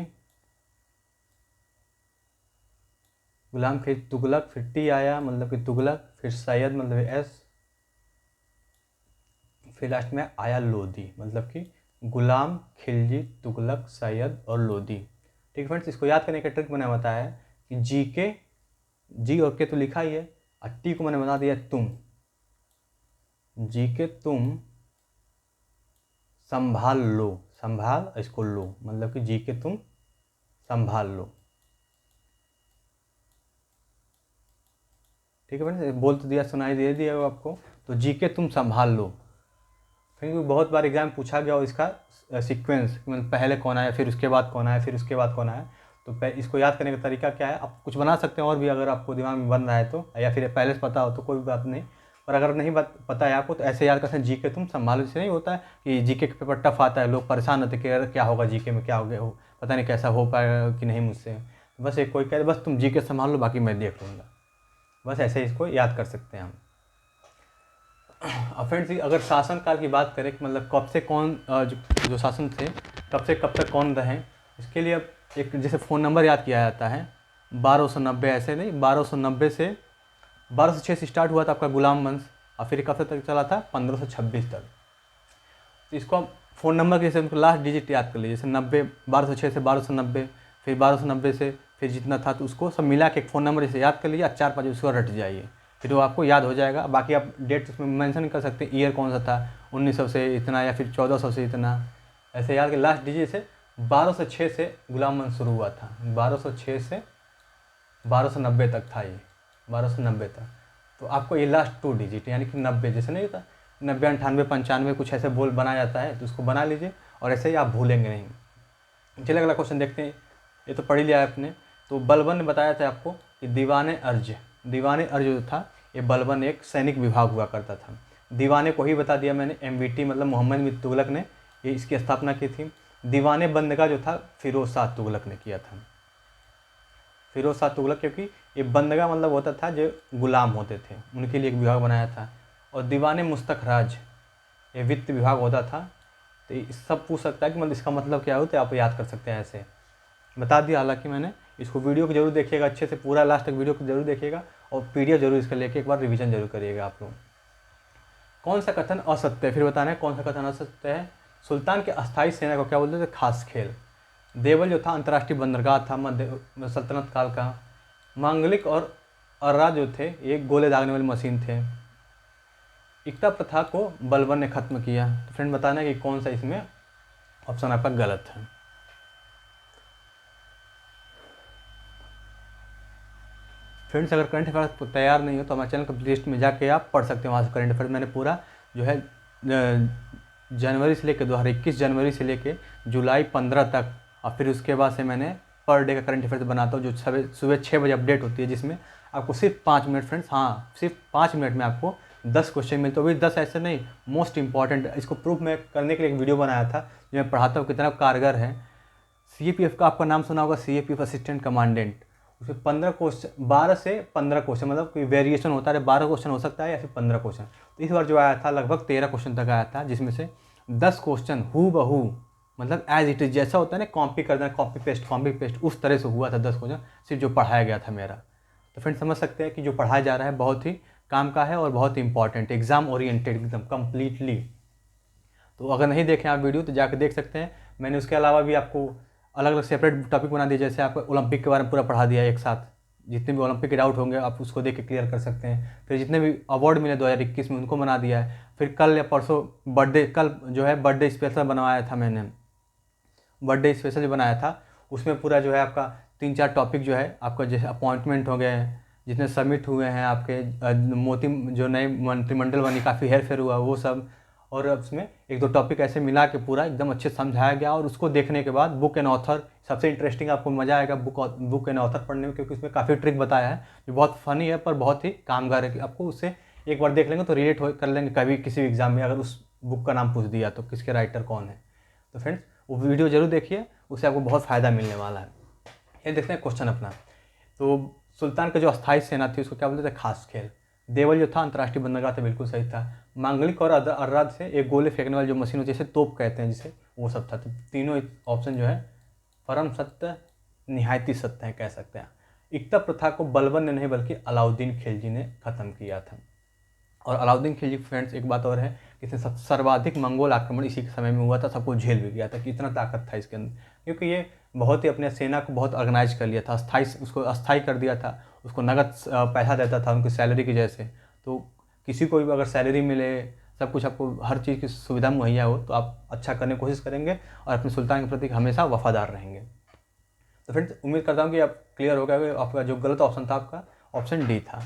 गुलाम फिर तुगलक, फिर टी आया मतलब कि तुगलक, फिर सैयद मतलब एस, फिर लास्ट में आया लोदी मतलब कि गुलाम, खिलजी, तुगलक, सैयद और लोदी। ठीक है फ्रेंड्स, इसको याद करने का ट्रिक मैंने बताया है कि जी और के तो लिखा ही है और टी को मैंने बता दिया तुम। जी के तुम संभाल लो, संभाल इसको लो मतलब कि जी के तुम संभाल लो। ठीक है फ्रेंड्स, बोल तो दिया, सुनाई दे दिया आपको। तो जी के तुम संभाल लो। फिर बहुत बार एग्जाम पूछा गया और इसका सीक्वेंस मतलब पहले कौन आया, फिर उसके बाद कौन आया, फिर उसके बाद कौन आया। तो इसको याद करने का तरीका क्या है, आप कुछ बना सकते हैं और भी अगर आपको दिमाग में बन रहा है तो, या फिर पहले से पता हो तो कोई बात नहीं, पर अगर नहीं पता है आपको तो ऐसे याद करते हैं जी के तुम संभालो। से नहीं होता है कि जी के पेपर टफ आता है, लोग परेशान होते कि अरे क्या होगा जी के में, क्या हो गया हो, पता नहीं कैसा हो पाएगा कि नहीं मुझसे। बस एक कोई कहे बस तुम जी के संभाल लो बाकी मैं देख लूँगा, बस ऐसे ही इसको याद कर सकते हैं हम। अब फ्रेंड्स, अगर शासन काल की बात करें कि मतलब कब से कौन जो शासन थे कब से कब तक कौन रहे, इसके लिए अब एक जैसे फ़ोन नंबर याद किया जाता है 1290, ऐसे नहीं 1290 से 1206 से स्टार्ट हुआ था आपका गुलाम वंश और फिर कब तक चला था 1526 तक। तो इसको आप फ़ोन नंबर के जैसे उनको लास्ट डिजिट याद कर लीजिए, जैसे 90, 1206 से 1290, फिर 1290 से फिर जितना था तो उसको सब मिला के एक फ़ोन नंबर जैसे याद कर लीजिए, 4-5 उसको रट जाइए, फिर वो आपको याद हो जाएगा। बाकी आप डेट उसमें मेंशन कर सकते हैं, ईयर कौन सा था, 1900 से इतना या फिर 1400 से इतना, ऐसे याद के लास्ट डिजिट से 1206 से गुलाम वंश शुरू हुआ था, 1206 से 1290 तक था ये, 1290 तक। तो आपको ये लास्ट 2 डिजिट यानी कि 90 जैसे नहीं होता 90, 98, 95 कुछ ऐसे बोल बनाया जाता है, तो उसको बना लीजिए और ऐसे ही आप भूलेंगे नहीं। चलिए अगला क्वेश्चन देखते हैं, ये तो पढ़ ही लिया है आपने। तो बलबन ने बताया था आपको कि दीवाने अर्ज जो था ये बलबन एक सैनिक विभाग हुआ करता था। दीवाने को ही बता दिया मैंने, MBT मतलब मोहम्मद बिन तुगलक ने ये इसकी स्थापना की थी। दीवाने बंदगा जो था फिरोज शाह तुगलक ने किया था, फिरोज शाह तुगलक, क्योंकि ये बंदगा मतलब होता था जो गुलाम होते थे उनके लिए एक विभाग बनाया था। और दीवाने मुस्तखराज ये वित्त विभाग होता था। तो ये सब पूछ सकता है कि मतलब इसका मतलब क्या होता है, आप याद कर सकते हैं, ऐसे बता दिया। हालांकि मैंने इसको वीडियो को जरूर देखिएगा अच्छे से, पूरा लास्ट तक वीडियो को जरूर देखिएगा और PDF जरूर इसका लेके एक बार रिवीजन जरूर करिएगा आप लोग। कौन सा कथन असत्य है, फिर बताना है कौन सा कथन असत्य है। सुल्तान के अस्थायी सेना को क्या बोलते थे, खास खेल। देवल जो था अंतर्राष्ट्रीय बंदरगाह था मध्य सल्तनत काल का। मांगलिक और अर्रा जो थे ये गोले दागने वाली मशीन थे। इक्ता प्रथा को बलबन ने खत्म किया। तो फ्रेंड बताना है कि कौन सा इसमें ऑप्शन आपका गलत है। फ्रेंड्स, अगर करंट अफेयर तैयार नहीं हो तो हमारे चैनल के लिस्ट में जाके आप पढ़ सकते हैं, वहाँ से करंट अफेयर मैंने पूरा जो है जनवरी से लेकर 2021 जनवरी से लेकर जुलाई 15 तक, और फिर उसके बाद से मैंने पर डे का करंट अफेयर बनाता हूँ जो सुबह 6 बजे अपडेट होती है, जिसमें आपको सिर्फ 5 मिनट फ्रेंड्स, हाँ सिर्फ 5 मिनट में आपको 10 क्वेश्चन मिलते हैं। 10 ऐसे नहीं, मोस्ट इंपॉर्टेंट। इसको प्रूफ मैं करने के लिए एक वीडियो बनाया था जो मैं पढ़ाता हूँ कितना कारगर है। CAPF का आपका नाम सुना होगा, CAPF असिस्टेंट कमांडेंट, उसमें 15 क्वेश्चन, 12 से 15 क्वेश्चन, मतलब कोई वेरिएशन होता है, 12 क्वेश्चन हो सकता है या फिर 15 क्वेश्चन। तो इस बार जो आया था लगभग 13 क्वेश्चन तक आया था, जिसमें से 10 क्वेश्चन हू बहू मतलब एज इट इज जैसा होता है ना, कॉपी कर देना, कॉपी पेस्ट उस तरह से हुआ था 10 क्वेश्चन, सिर्फ जो पढ़ाया गया था मेरा। तो फ्रेंड्स समझ सकते हैं कि जो पढ़ाया जा रहा है बहुत ही काम का है और बहुत ही इंपॉर्टेंट, एग्जाम ओरिएंटेड एकदम कम्प्लीटली। तो अगर नहीं देखें आप वीडियो तो जाकर देख सकते हैं। मैंने उसके अलावा भी आपको अलग अलग सेपरेट टॉपिक बना दिए, जैसे आपको ओलंपिक के बारे में पूरा पढ़ा दिया एक साथ। जितने भी ओलंपिक के डाउट होंगे आप उसको देख के क्लियर कर सकते हैं। फिर जितने भी अवार्ड मिले 2021 में उनको बना दिया है। फिर कल या परसों बर्थडे, कल जो है बर्थडे स्पेशल बनवाया था मैंने, बर्थडे स्पेशल जो बनाया था उसमें पूरा जो है आपका 3-4 टॉपिक जो है आपका, जैसे अपॉइंटमेंट हो गए, जितने सबमिट हुए हैं आपके, मोती जो नए मंत्रिमंडल बनी, काफ़ी हेर फेर हुआ वो सब, और उसमें 1-2 टॉपिक ऐसे मिला के पूरा एकदम अच्छे से समझाया गया। और उसको देखने के बाद बुक एंड ऑथर, सबसे इंटरेस्टिंग आपको मज़ा आएगा बुक एंड ऑथर पढ़ने में, क्योंकि उसमें काफ़ी ट्रिक बताया है जो बहुत फनी है पर बहुत ही कामगार है कि आपको उससे एक बार देख लेंगे तो रिलेट कर लेंगे कभी किसी भी एग्जाम में अगर उस बुक का नाम पूछ दिया तो किसके राइटर कौन है। तो फ्रेंड्स वो वीडियो जरूर देखिए, उससे आपको बहुत फ़ायदा मिलने वाला है। ये देखते हैं क्वेश्चन अपना। तो सुल्तान का जो अस्थायी सेना थी उसको क्या बोलते थे, खास खेल। देवल जो था अंतर्राष्ट्रीय बंदरगाह था, बिल्कुल सही था। मांगलिक और अर्राद से एक गोले फेंकने वाली जो मशीन होती है जैसे तोप कहते हैं जिसे, वो सब था। तो तीनों ऑप्शन जो है परम सत्य, निहायती सत्य है कह सकते हैं। इक्ता प्रथा को बलबन ने नहीं बल्कि अलाउद्दीन खिलजी ने ख़त्म किया था। और अलाउद्दीन खिलजी फ्रेंड्स एक बात और है कि इसने सर्वाधिक मंगोल आक्रमण इसी के समय में हुआ था, सबको झेल भी गया था कि इतना ताकत था इसके अंदर, क्योंकि ये बहुत ही अपने सेना को बहुत ऑर्गेनाइज कर लिया था, उसको अस्थायी कर दिया था, उसको नगद पैसा देता था उनकी सैलरी की जैसे। तो किसी को भी अगर सैलरी मिले, सब कुछ आपको हर चीज़ की सुविधा मुहैया हो तो आप अच्छा करने की कोशिश करेंगे और अपने सुल्तान के प्रति हमेशा वफादार रहेंगे। तो फ्रेंड्स उम्मीद करता हूँ कि आप क्लियर हो गया। आपका जो गलत ऑप्शन था आपका ऑप्शन डी था।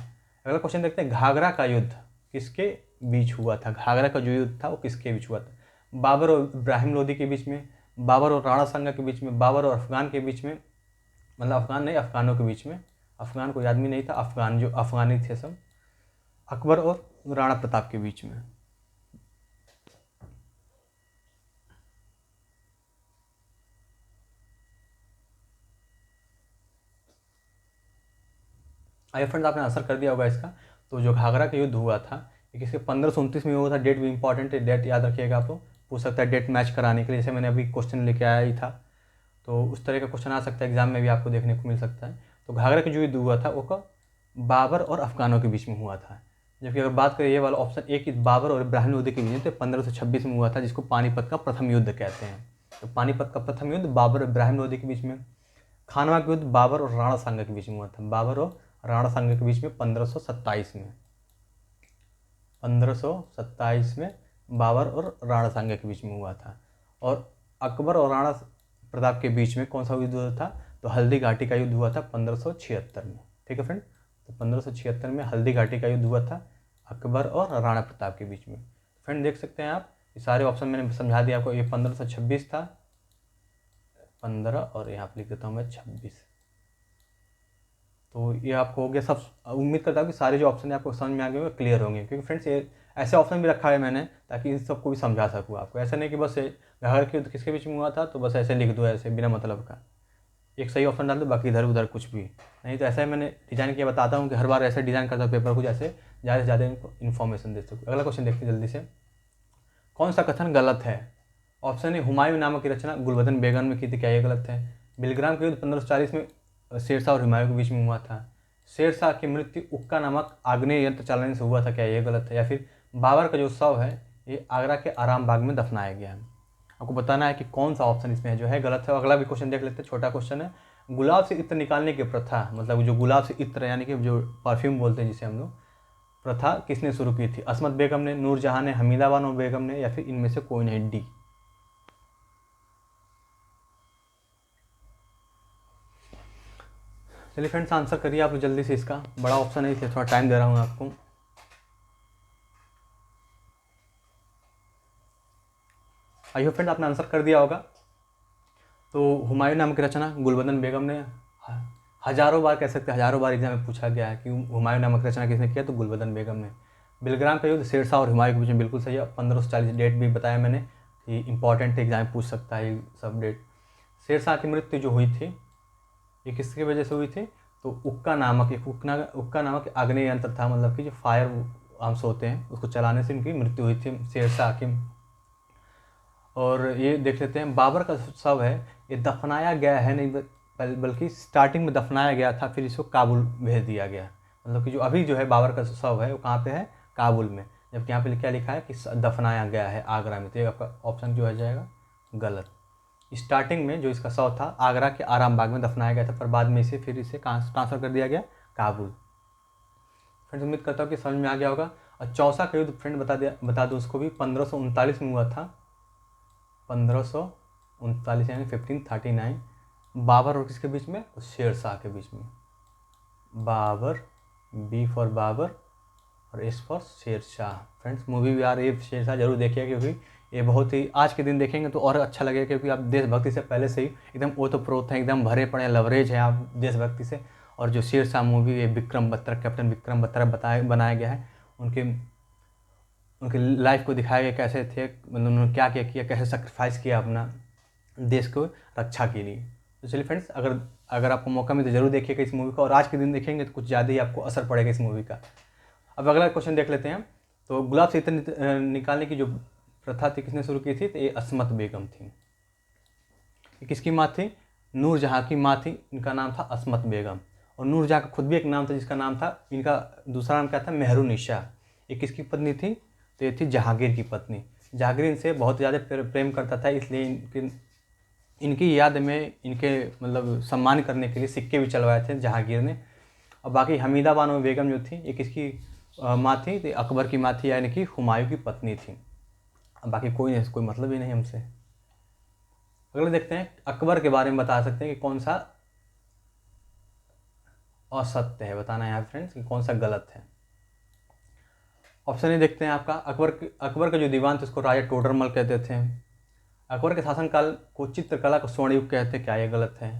अगला क्वेश्चन देखते हैं, घाघरा का युद्ध किसके बीच हुआ था। घाघरा का जो युद्ध था वो किसके बीच हुआ था। बाबर और इब्राहिम लोदी के बीच में, बाबर और राणा सांगा के बीच में, बाबर और अफगान के बीच में, मतलब अफगान नहीं अफगानों के बीच में, अफगान कोई आदमी नहीं था, अफगान जो अफगानी थे सब, अकबर और राणा प्रताप के बीच में। आइए फ्रेंड्स आपने आंसर कर दिया होगा इसका। तो जो घाघरा का युद्ध हुआ था ये किसके 1529 में हुआ था। डेट भी इंपॉर्टेंट है, डेट याद रखिएगा, आपको पूछ सकता है डेट मैच कराने के लिए, जैसे मैंने अभी क्वेश्चन लेके आया ही था। तो उस तरह का क्वेश्चन आ सकता है एग्जाम में भी आपको देखने को मिल सकता है। तो घाघरा का जो युद्ध हुआ था वो बाबर और अफगानों के बीच में हुआ था। जबकि अगर बात करें ये वाला ऑप्शन ए की बाबर और इब्राहिम लोदी के बीच में, तो 1526 में हुआ था, जिसको पानीपत का प्रथम युद्ध कहते हैं। तो पानीपत का प्रथम युद्ध बाबर और इब्राहिम लोदी के बीच में। खानवा का युद्ध बाबर और राणा सांगा के बीच में हुआ था, बाबर और राणा सांगा के बीच में 1527 में। 1527 में बाबर और राणा सांगा के बीच में हुआ था। और अकबर और राणा प्रताप के बीच में कौन सा युद्ध हुआ था, तो हल्दी घाटी का युद्ध हुआ था 1576 में। ठीक है फ्रेंड, तो 1576 में हल्दी घाटी का युद्ध हुआ था अकबर और राणा प्रताप के बीच में। फ्रेंड देख सकते हैं आप, ये सारे ऑप्शन मैंने समझा दिया आपको। ये 1526 था, 15 और यहाँ पर लिख देता हूँ मैं 26। तो ये आपको हो गया सब। उम्मीद करता हूँ कि सारे जो ऑप्शन है आपको समझ में आ गए होंगे, क्लियर होंगे। क्योंकि फ्रेंड्स ये ऐसे ऑप्शन भी रखा है मैंने ताकि इन सबको भी समझा सकूँ आपको। ऐसा नहीं कि बस घाघरा के युद्ध किसके बीच में हुआ था तो बस ऐसे लिख दो ऐसे बिना मतलब का, एक सही ऑप्शन डाल दो बाकी इधर उधर कुछ भी नहीं। तो ऐसा ही मैंने डिज़ाइन किया, बताता हूँ कि हर बार ऐसे डिज़ाइन करता हूँ पेपर कुछ ऐसे ज़्यादा से ज़्यादा इनको इन्फॉर्मेशन दे सकूँ। अगला क्वेश्चन देखते हैं जल्दी से। कौन सा कथन गलत है। ऑप्शन ए, हुमायूं नामक की रचना गुलबदन बेगम ने की थी, क्या ये गलत है। बिलग्राम के युद्ध 1540 में शेरशाह और हुमायूं के बीच में हुआ था। शेरशाह की मृत्यु उक्का नामक आग्नेय यंत्र चालने से हुआ था, क्या ये गलत है। या फिर बाबर का जो शव है ये आगरा के आराम बाग में दफनाया गया है। आपको बताना है कि कौन सा ऑप्शन इसमें जो है गलत है। अगला भी क्वेश्चन देख लेते हैं, छोटा क्वेश्चन है। गुलाब से इत्र निकालने की प्रथा, मतलब जो गुलाब से इत्र यानी कि जो परफ्यूम बोलते हैं जिसे हम लोग, प्रथा किसने शुरू की थी। असमत बेगम ने, नूरजहां ने, हमीदा बानो बेगम ने, या फिर इनमें से कोई नहीं, डी। चलिए फ्रेंड्स आंसर करिए आप जल्दी से, इसका बड़ा ऑप्शन है इसलिए थोड़ा टाइम दे रहा हूँ आपको। आई होप फ्रेंड आपने आंसर कर दिया होगा। तो हुमायूं नाम की रचना गुलबदन बेगम ने, हजारों बार कह सकते हैं, हजारों बार एग्जाम में पूछा गया है कि हुमायूं नामक रचना किसने किया, तो गुलबदन बेगम ने। बिलग्राम का युद्ध शेरशाह और हुमायूं के बीच में, बिल्कुल सही है। 1540 डेट भी बताया मैंने कि इंपॉर्टेंट एग्जाम पूछ सकता है ये सब डेट। शेरशाह की मृत्यु जो हुई थी ये किसकी वजह से हुई थी, तो उक्का नामक आग्नेय यंत्र था, मतलब कि जो फायर आर्म्स होते हैं उसको चलाने से इनकी मृत्यु हुई थी शेरशाह की। और ये देख लेते हैं बाबर का शव है ये दफनाया गया है नहीं, बल्कि स्टार्टिंग में दफनाया गया था, फिर इसको काबुल भेज दिया गया। मतलब कि जो अभी जो है बाबर का शव है वो कहाँ पे है, काबुल में, जबकि यहाँ पे क्या लिखा है कि दफनाया गया है आगरा में। तो ये आपका ऑप्शन जो हो जाएगा गलत। स्टार्टिंग में जो इसका शव था आगरा के आराम बाग में दफनाया गया था, पर बाद में इसे फिर इसे ट्रांसफ़र कर दिया गया काबुल। फ्रेंड्स उम्मीद करता हूँ कि समझ में आ गया होगा। और चौसा का युद्ध फ्रेंड बता दूँ उसको भी 1539 में हुआ था। 1539 यानी 1539, बाबर और किसके बीच में, शेर शाह के बीच में। बाबर, बी फॉर बाबर और S for Sher Shah. Friends movie भी आ रही है शेर शाह, जरूर देखिए, क्योंकि ये बहुत ही आज के दिन देखेंगे तो और अच्छा लगेगा, क्योंकि आप देशभक्ति से पहले से ही एकदम ओतप्रोत हैं, एकदम भरे पड़े लवरेज हैं आप देशभक्ति से। और जो शेर शाह मूवी है विक्रम बत्रा, कैप्टन विक्रम बत्रा बनाया गया है, उनकी लाइफ को दिखाया गया कैसे थे, मतलब उन्होंने क्या क्या किया, कैसे सेक्रीफाइस किया अपना देश को रक्षा के लिए। तो चलिए फ्रेंड्स, अगर आपको मौका मिले तो जरूर देखिएगा इस मूवी को, और आज के दिन देखेंगे तो कुछ ज़्यादा ही आपको असर पड़ेगा इस मूवी का। अब अगला क्वेश्चन देख लेते हैं। तो गुलाब से इत्र निकालने की जो प्रथा थी किसने शुरू की थी, तो ये असमत बेगम थी। ये किसकी माँ थी, नूरजहाँ की माँ थी, इनका नाम था असमत बेगम। और नूरजहाँ का खुद भी एक नाम था जिसका नाम था, इनका दूसरा नाम क्या था, मेहरुनिशा। ये किसकी पत्नी थी, तो ये थी जहांगीर की पत्नी। जहांगीर इनसे बहुत ज़्यादा प्रेम करता था, इसलिए इनकी याद में, इनके मतलब सम्मान करने के लिए सिक्के भी चलवाए थे जहांगीर ने। और बाकी हमीदा बानो बेगम जो थी ये किसकी माँ थी, तो अकबर की माँ थी, यानी कि हुमायूं की पत्नी थी। अब बाकी कोई मतलब ही नहीं हमसे। अगले देखते हैं, अकबर के बारे में बता सकते हैं कि कौन सा असत्य है, बताना है यहाँ फ्रेंड्स कि कौन सा गलत है। ऑप्शन ए देखते हैं आपका, अकबर का जो दीवान थे उसको राजा टोडरमल कहते थे। अकबर के शासनकाल को चित्रकला का स्वर्ण युग कहते, क्या ये गलत है।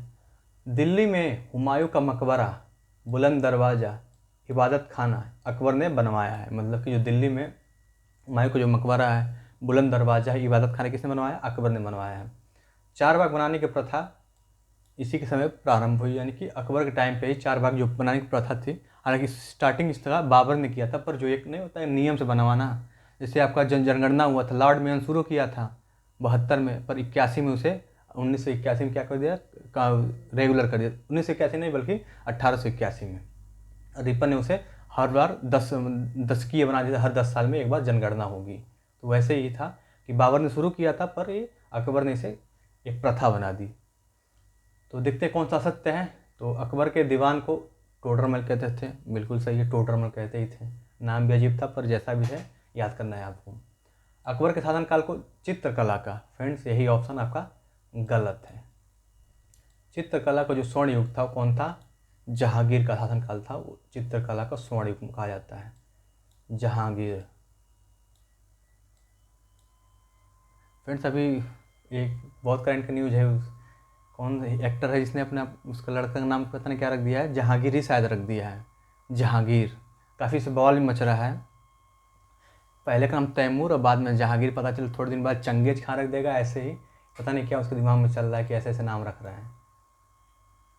दिल्ली में हुमायूं का मकबरा, बुलंद दरवाज़ा, इबादत खाना अकबर ने बनवाया है। मतलब कि जो दिल्ली में हुमायूं का जो मकबरा है, बुलंद दरवाज़ा है, इबादत खाना किसने बनवाया, अकबर ने बनवाया है। चार बाग बनाने की प्रथा इसी के समय प्रारंभ हुई, यानी कि अकबर के टाइम पे ही चार बाग जो बनाने की प्रथा थी। हालांकि स्टार्टिंग इस तरह बाबर ने किया था, पर जो एक नहीं होता है नियम से बनवाना, जैसे आपका जनगणना हुआ था, लॉर्ड मेयन शुरू किया था 72 में, पर 81 में उसे 1981 में क्या कर दिया, रेगुलर कर दिया। 1981 नहीं बल्कि 1881 में रिपन ने उसे हर बार 10 बना दिया था, हर 10 साल में एक बार जनगणना होगी। तो वैसे ही था कि बाबर ने शुरू किया था, पर ये अकबर ने इसे एक प्रथा बना दी। तो देखते हैं कौन सा सत्य है। तो अकबर के दीवान को टोडरमल कहते थे, बिल्कुल सही है, टोडरमल कहते ही थे। नाम भी अजीब था, पर जैसा भी है याद करना है आपको। अकबर के शासनकाल को चित्रकला का, फ्रेंड्स यही ऑप्शन आपका गलत है। चित्रकला का जो स्वर्ण युग था वो कौन था, जहांगीर का शासनकाल था, वो चित्रकला का स्वर्ण युग कहा जाता है, जहांगीर। फ्रेंड्स अभी एक बहुत करंट न्यूज है, कौन एक्टर है जिसने अपना उसका लड़का का नाम पता नहीं क्या रख दिया है, जहांगीर ही शायद रख दिया है, जहांगीर। काफ़ी से बवाल भी मच रहा है। पहले का नाम तैमूर और बाद में जहांगीर, पता चल थोड़े दिन बाद चंगेज खां रख देगा, ऐसे ही पता नहीं क्या उसके दिमाग में चल रहा है कि ऐसे ऐसे नाम रख रहा है।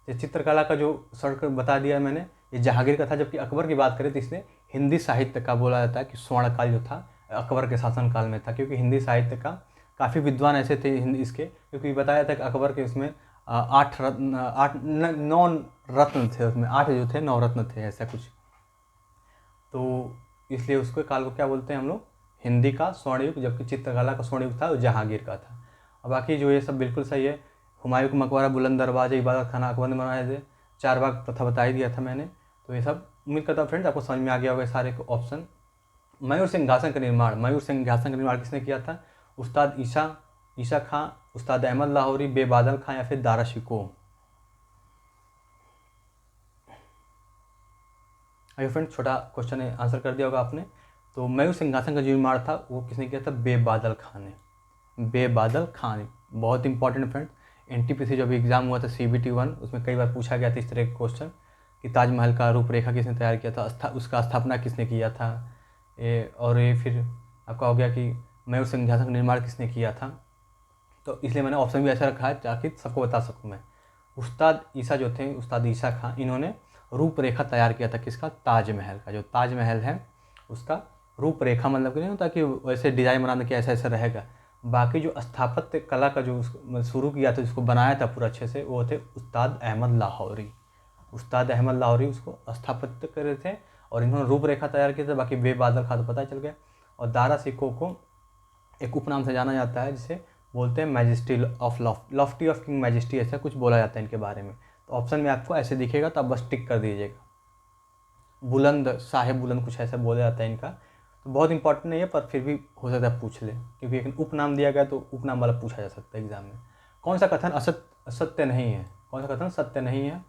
ये चित्रकला का जो शॉर्ट बता दिया मैंने, ये जहांगीर का था। जबकि अकबर की बात करें तो इसने हिंदी साहित्य का बोला जाता है कि स्वर्णकाल जो था अकबर के शासनकाल में था, क्योंकि हिंदी साहित्य का काफ़ी विद्वान ऐसे थे हिंदी इसके, क्योंकि बताया था कि अकबर के उसमें 9 रत्न थे, उसमें 8 जो थे 9 रत्न थे, ऐसा कुछ। तो इसलिए उसको काल को क्या बोलते हैं हम लोग, हिंदी का स्वर्ण युग, जबकि चित्रकला का स्वर्ण युग था वो जहांगीर का था। और बाकी जो ये सब बिल्कुल सही है। हुमायूं का मकबरा, बुलंद दरवाजे, इबादत खाना अकबर ने बनवाए थे। चार बाग प्रथा बता ही दिया था मैंने। तो ये सब उम्मीद करता हूँ फ्रेंड्स आपको समझ में आ गया होगा सारे ऑप्शन। मयूर सिंहासन का निर्माण किसने किया था, उस्ताद ईसा खां, उस्ताद अहमद लाहौरी, बेबादल खां या फिर दारा शिकोह। अभी फ्रेंड्स छोटा क्वेश्चन है, आंसर कर दिया होगा आपने। तो मयूर सिंहासन का जो निर्माण था वो किसने किया था, बेबादल खां ने। बेबादल खां ने, बहुत इंपॉर्टेंट फ्रेंड। NTPC जो भी एग्जाम हुआ था CBT 1, उसमें कई बार पूछा गया था इस तरह का क्वेश्चन कि ताजमहल का रूपरेखा किसने तैयार किया था, उसका स्थापना किसने किया था। ये फिर आपका हो गया कि मयूर सिंहासन का निर्माण किसने किया था। तो इसलिए मैंने ऑप्शन भी ऐसा रखा है ताकि सबको बता सकूँ मैं। उस्ताद ईसा जो थे, उस्ताद ईसा खां, इन्होंने रूपरेखा तैयार किया था किसका, ताजमहल का। जो ताजमहल है उसका रूपरेखा, मतलब कि नहीं होता कि वैसे डिज़ाइन बनाने के ऐसा ऐसा रहेगा, बाकी जो स्थापत्य कला का जो शुरू किया था, जिसको बनाया था पूरा अच्छे से, वो थे उस्ताद अहमद लाहौरी। उस्ताद अहमद लाहौरी उसको स्थापत्य कर रहे थे और इन्होंने रूपरेखा तैयार की थी। बाकी बे बादल खां तो पता चल गया। और दारा सिकों को एक उपनाम से जाना जाता है जिसे बोलते हैं majesty of Lofty of king majesty, ऐसा कुछ बोला जाता है इनके बारे में। तो ऑप्शन में आपको ऐसे दिखेगा तो आप बस टिक कर दीजिएगा। बुलंद, साहेब बुलंद, कुछ ऐसा बोला जाता है इनका। तो बहुत इंपॉर्टेंट नहीं है, पर फिर भी हो सकता है पूछ ले, क्योंकि एक उपनाम दिया गया तो उपनाम वाला पूछा जा सकता है एग्जाम में। कौन सा कथन असत्य नहीं है? कौन सा कथन सत्य नहीं है?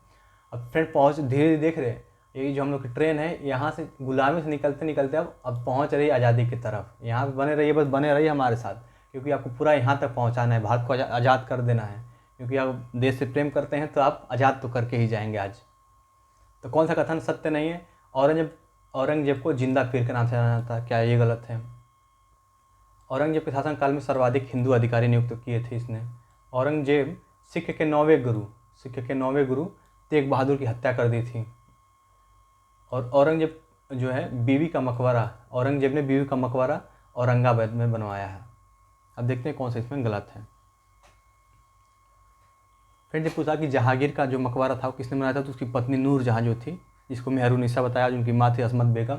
अब फ्रेंड धीरे धीरे देख रहे हैं, ये जो हम लोग की ट्रेन है, यहाँ से गुलामी से निकलते निकलते अब पहुँच रही है आज़ादी की तरफ। यहाँ पे बने रहिए, बस बने रहिए हमारे साथ, क्योंकि आपको पूरा यहाँ तक पहुँचाना है, भारत को आज़ाद कर देना है। क्योंकि आप देश से प्रेम करते हैं तो आप आज़ाद तो करके ही जाएंगे आज। तो कौन सा कथन सत्य नहीं है? औरंगजेब को जिंदा पीर के नाम से जाना जाता है, क्या ये गलत है? औरंगजेब के शासनकाल में सर्वाधिक हिंदू अधिकारी नियुक्त किए थे इसने। औरंगजेब सिख के 9वें गुरु तेग बहादुर की हत्या कर दी थी। और औरंगजेब जो है बीवी का मकबरा, औरंगजेब ने बीवी का मकबरा औरंगाबाद में बनवाया है। अब देखते हैं कौन सा इसमें गलत है। फिर जब पूछा कि जहांगीर का जो मकबरा था वो किसने बनाया था, तो उसकी पत्नी नूर जहाँ जो थी, जिसको मेहरुनिसा बताया, जिनकी माँ थी असमत बेगम,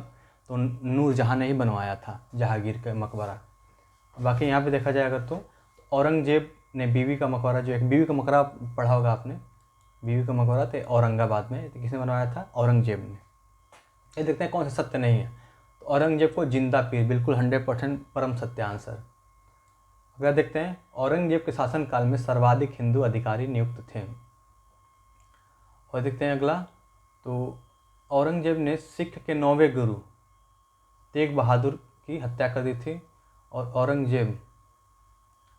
तो नूर जहाँ ने ही बनवाया था जहांगीर का मकबरा। बाकी यहाँ पे देखा जाए अगर तो औरंगजेब ने बीवी का मकबरा, जो एक बीवी का मकबरा पढ़ा होगा आपने, बीवी का मकबरा तो औरंगाबाद में, तो किसने बनवाया था? औरंगजेब ने। ये देखते हैं कौन सा सत्य नहीं है। तो औरंगजेब को जिंदा पीर, बिल्कुल 100% परम सत्य आंसर। अगला देखते हैं, औरंगजेब के शासनकाल में सर्वाधिक हिंदू अधिकारी नियुक्त थे। और देखते हैं अगला, तो औरंगजेब ने सिख के 9वें गुरु तेग बहादुर की हत्या कर दी थी। और औरंगजेब,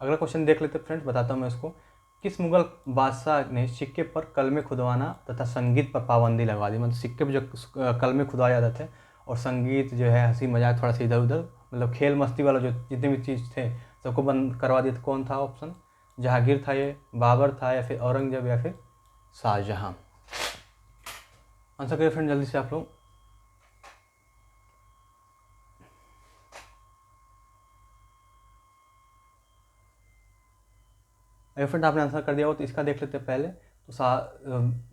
अगला क्वेश्चन देख लेते फ्रेंड्स, बताता हूँ मैं इसको। किस मुगल बादशाह ने सिक्के पर कलमे खुदवाना तथा संगीत पर पाबंदी लगवा दी? मतलब सिक्के पर जो कलमे खुदवाए जाते थे और संगीत जो है, हंसी मजाक, थोड़ा सा इधर उधर, मतलब खेल मस्ती वाला जो जितने भी चीज़ थे सबको बंद करवा दिया था। कौन था ऑप्शन? जहांगीर था, ये बाबर था, या फिर औरंगजेब, या फिर शाहजहां? आंसर करिए फ्रेंड जल्दी से आप लोग। अगर फ्रेंड आपने आंसर कर दिया हो तो इसका देख लेते हैं पहले। तो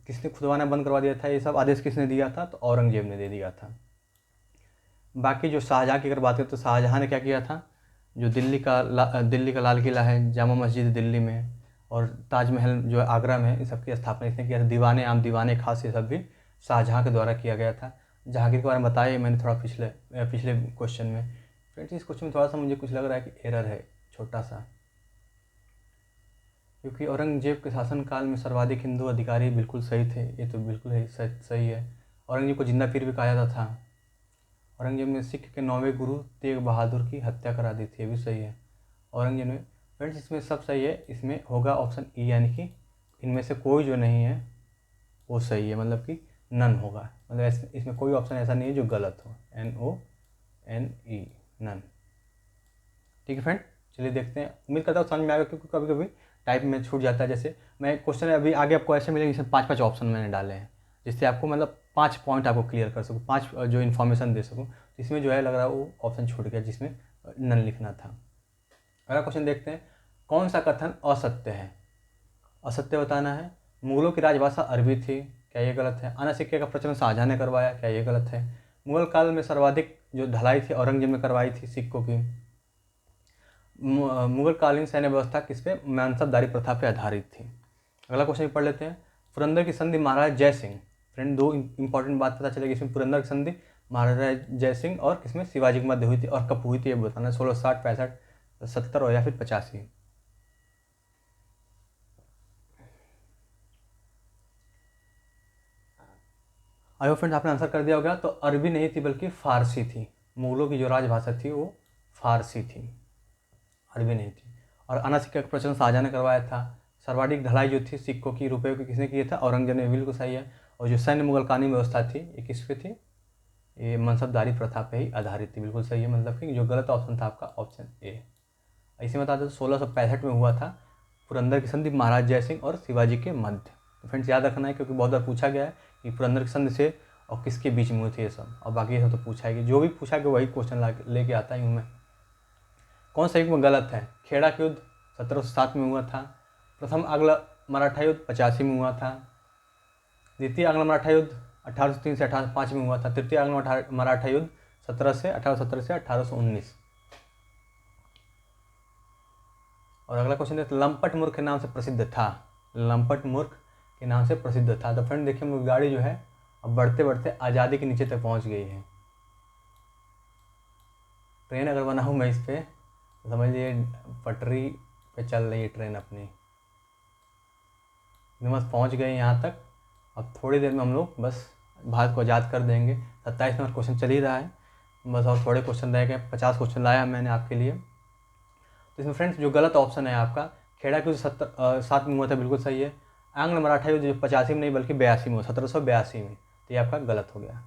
किसने खुदवाना बंद करवा दिया था, ये सब आदेश किसने दिया था? तो औरंगजेब ने दे दिया था। बाकी जो शाहजहाँ की अगर बात करें तो शाहजहाँ ने क्या किया था? जो दिल्ली का लाल किला है, जामा मस्जिद दिल्ली में, और ताजमहल जो है आगरा में, इस सब की स्थापना इसने किया था। दीवाने आम, दीवाने खास, ये सब भी शाहजहाँ के द्वारा किया गया था। जहांगीर के बारे में बताया मैंने थोड़ा पिछले क्वेश्चन में। फ्रेंड्स इस क्वेश्चन में थोड़ा सा मुझे कुछ लग रहा है कि एरर है छोटा सा, क्योंकि औरंगजेब के शासनकाल में सर्वाधिक हिंदू अधिकारी बिल्कुल सही थे, ये तो बिल्कुल ही सही है। औरंगजेब को जिंदा पीर भी कहा जाता था। औरंगजेब ने सिख के 9वें गुरु तेग बहादुर की हत्या करा दी थी, ये भी सही है। औरंगजेब ने, फ्रेंड्स इसमें सब सही है, इसमें होगा ऑप्शन ई, यानी कि इनमें से कोई जो नहीं है वो सही है, मतलब कि नन होगा। मतलब इसमें कोई ऑप्शन ऐसा नहीं है जो गलत हो। NONE, none. ठीक है फ्रेंड, चलिए देखते हैं। उम्मीद करता हूँ समझ में आएगा, क्योंकि कभी कभी टाइप में छूट जाता है। जैसे मैं क्वेश्चन अभी आगे आपको ऐसे मिलेंगे, जिसमें 5-5 ऑप्शन मैंने डाले हैं, जिससे आपको मतलब 5 पॉइंट आपको क्लियर कर सकूँ, 5 जो इन्फॉर्मेशन दे सकूँ। तो इसमें जो है लग रहा है वो ऑप्शन छूट गया जिसमें नन लिखना था। अगला क्वेश्चन देखते हैं, कौन सा कथन असत्य है? असत्य बताना है। मुगलों की राजभाषा अरबी थी, क्या ये गलत है? अन्य सिक्के का प्रचलन शाहजहाँ ने करवाया, क्या ये गलत है? मुगल काल में सर्वाधिक जो ढलाई थी औरंगजेब ने करवाई थी सिक्कों की। मुगलकालीन सैन्य व्यवस्था किस पे? मानसबदारी प्रथा पे आधारित थी। अगला क्वेश्चन पढ़ लेते हैं, पुरंदर की संधि महाराजा जय सिंह। फ्रेंड दो इंपॉर्टेंट बात पता चलेगी इसमें, पुरंदर की संधि महाराजा जय सिंह और किसमें? शिवाजी के मध्य हुई थी, और कब हुई थी ये बताना। 1660, 65, 70 और या फिर 85? आई होप फ्रेंड्स आपने आंसर कर दिया होगा। तो अरबी नहीं थी बल्कि फारसी थी। मुगलों की जो राजभाषा थी वो फारसी थी, अरबी नहीं थी। और अना सिक्का का प्रचलन शाहजहाँ ने करवाया था। सर्वाधिक ढलाई जो थी सिक्कों की, रुपये की, किसने किया था? औरंगजेब ने, बिल्कुल सही है। और जो सैन्य मुगल कानूनी व्यवस्था थी ये किस पे थी? ये मनसबदारी प्रथा पे ही आधारित थी, बिल्कुल सही है। मतलब कि जो गलत ऑप्शन था आपका ऑप्शन ए। इसे बता दें तो 1665 में हुआ था पुरंदर की संधि महाराज जय सिंह और शिवाजी के मध्य। तो फ्रेंड्स याद रखना है, क्योंकि बहुत बार पूछा गया है कि पुरंदर की संधि से और किसके बीच में हुए थे ये सब, और बाकी ये सब तो पूछा है कि जो भी पूछा गया वही क्वेश्चन लेके आता ही हूँ मैं। कौन सा युग में गलत है? खेड़ा का युद्ध 1707 में हुआ था। प्रथम आंग्ल मराठा युद्ध 85 में हुआ था। द्वितीय आंग्ल मराठा युद्ध 1803 से 1805 में हुआ था। तृतीय आंग्ल मराठा युद्ध 1817 से 1819। और अगला क्वेश्चन है, लंपट मूर्ख के नाम से प्रसिद्ध था। लंपट मूर्ख के नाम से प्रसिद्ध था। तो फ्रेंड देखिए, वो गाड़ी जो है अब बढ़ते बढ़ते आज़ादी के नीचे तक पहुंच गई है। ट्रेन अगर बनाऊँ मैं इस पर तो समझ लीजिए पटरी पे चल रही है ट्रेन अपनी। बस पहुंच गए यहाँ तक। अब थोड़ी देर में हम लोग बस भारत को आज़ाद कर देंगे। 27 नंबर क्वेश्चन चल ही रहा है, बस और थोड़े क्वेश्चन रह गए। 50 क्वेश्चन लाया मैंने आपके लिए। तो इसमें फ्रेंड्स जो गलत ऑप्शन है आपका, खेड़ा के 7 में हुआ था, बिल्कुल सही है। आंग्ल मराठा युद्ध 85 में नहीं बल्कि 82 में, 1782 में, तो ये आपका गलत हो गया।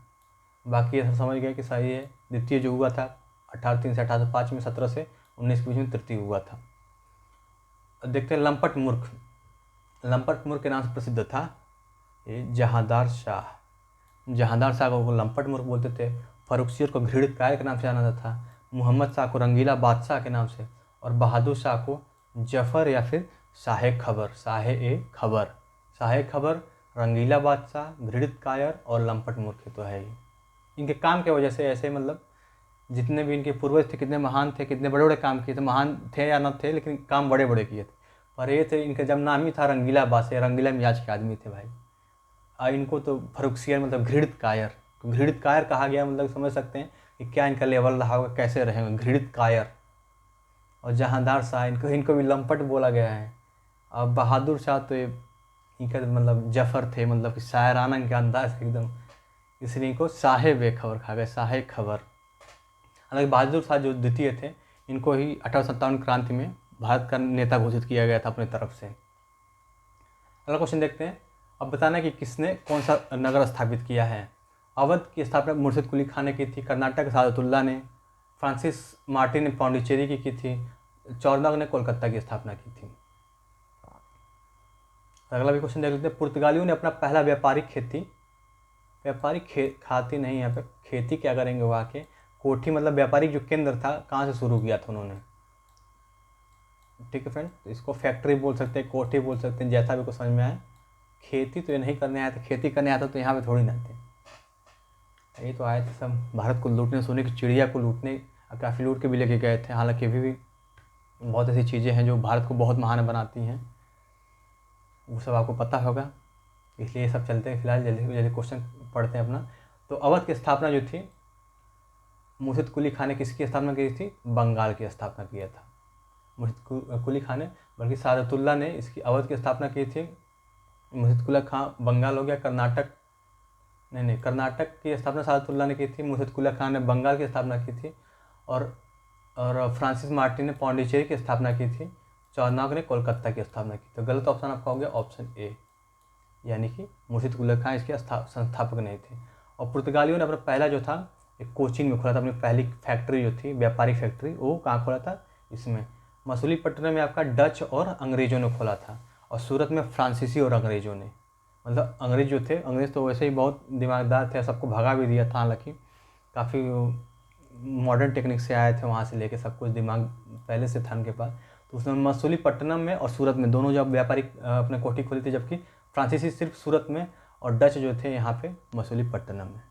बाकी ये सब समझ गए कि सही है। द्वितीय जो हुआ था 1803 से 1805 में, 17 से 19 के बीच में तृतीय हुआ था। अब देखते हैं लंपट मूर्ख। लंपट मूर्ख के नाम से प्रसिद्ध था ये जहांदार शाह। जहांदार शाह को लंपट मूर्ख बोलते थे। फर्रुखसियर को घृणित कायर के नाम से जाना जाता था। मोहम्मद शाह को रंगीला बादशाह के नाम से, और बहादुर शाह को जफर या फिर शाहे खबर। शाहे खबर, रंगीला बादशाह, घृणित कायर और लंपट मूर्ख तो है ही। इनके काम की वजह से ऐसे मतलब जितने भी इनके पूर्वज थे कितने महान थे, कितने बड़े बड़े काम किए थे, महान थे या न थे लेकिन काम बड़े बड़े किए थे। पर ये थे, इनका जब नाम ही था रंगीला बादशाह, रंगीला मिजाज के आदमी थे भाई। इनको तो फर्रुखसियर मतलब घृणित कायर, तो घृणित कायर कहा गया, मतलब समझ सकते हैं कि क्या इनका लेवल रहा होगा, कैसे रहेंगे, घृणित कायर। और जहांदार शाह, इनको भी लंपट बोला गया है। और बहादुर शाह तो ये इनका मतलब जफर थे, मतलब कि शायराना इनका अंदाज एकदम, इसलिए इनको शाहे बेखबर कहा गया, शाहे खबर। हालांकि बहादुर शाह जो द्वितीय थे, इनको ही 1857 क्रांति में भारत का नेता घोषित किया गया था अपनी तरफ से। अगला क्वेश्चन देखते हैं। अब बताना कि किसने कौन सा नगर स्थापित किया है। अवध की स्थापना मुर्शिद कुली खान ने की थी। कर्नाटक सादतुल्ला ने। फ्रांसिस मार्टिन ने पौंडीचेरी की थी। चौरनॉग ने कोलकाता की स्थापना की थी। अगला भी क्वेश्चन देख लेते हैं। पुर्तगालियों ने अपना पहला व्यापारिक खाती नहीं, यहाँ पे खेती क्या करेंगे वहाँ के, कोठी मतलब व्यापारिक जो केंद्र था कहाँ से शुरू किया था उन्होंने। ठीक है फ्रेंड, तो इसको फैक्ट्री बोल सकते हैं, कोठी बोल सकते हैं, जैसा भी कुछ समझ में आए। खेती तो ये नहीं करने आया था, खेती करने आता तो यहाँ पे थोड़ी ना थे। ये तो आए थे सब भारत को लूटने, सोने की चिड़िया को लूटने, काफ़ी लूट के भी लेके गए थे। हालांकि अभी भी बहुत ऐसी चीज़ें हैं जो भारत को बहुत महान बनाती हैं, वो सब आपको पता होगा, इसलिए ये सब चलते हैं। फिलहाल जल्दी जल्दी क्वेश्चन पढ़ते हैं अपना। तो अवध की स्थापना जो थी, मुर्शिद कुली खान ने किसकी स्थापना की थी? बंगाल की स्थापना किया था मुर्शिद कुली खान ने, बल्कि सादतुल्ला ने इसकी अवध की स्थापना की थी। मुर्शिद कुली खान बंगाल हो गया, कर्नाटक नहीं, कर्नाटक की स्थापना सादतुल्ला ने की थी। मुर्शिद कुली खान ने बंगाल की स्थापना की थी। और फ्रांसिस मार्टिन ने पौंडीचेरी की स्थापना की थी। चौरनॉग ने कोलकाता की स्थापना की। तो गलत ऑप्शन आपका हो गया ऑप्शन ए, यानी कि मुर्शिद कुली खान इसके संस्थापक नहीं थे। और पुर्तगालियों ने अपना पहला जो था एक कोचीन में खोला था, अपनी पहली फैक्ट्री जो थी व्यापारिक फैक्ट्री, वो कहाँ खोला था? इसमें मसूलीपट्टनम में आपका डच और अंग्रेज़ों ने खोला था। और सूरत में फ्रांसीसी और अंग्रेज़ों ने, मतलब अंग्रेज़ जो थे, अंग्रेज़ तो वैसे ही बहुत दिमागदार थे, सबको भगा भी दिया था। हालांकि काफ़ी मॉडर्न टेक्निक से आए थे, वहाँ से लेके सब कुछ दिमाग पहले से था उनके पास। तो उसने मसूलीपट्टनम में और सूरत में दोनों जब व्यापारिक अपने कोठी खोली थी, जबकि फ्रांसीसी सिर्फ सूरत में और डच जो थे यहाँ पे मसूलीपट्टनम में।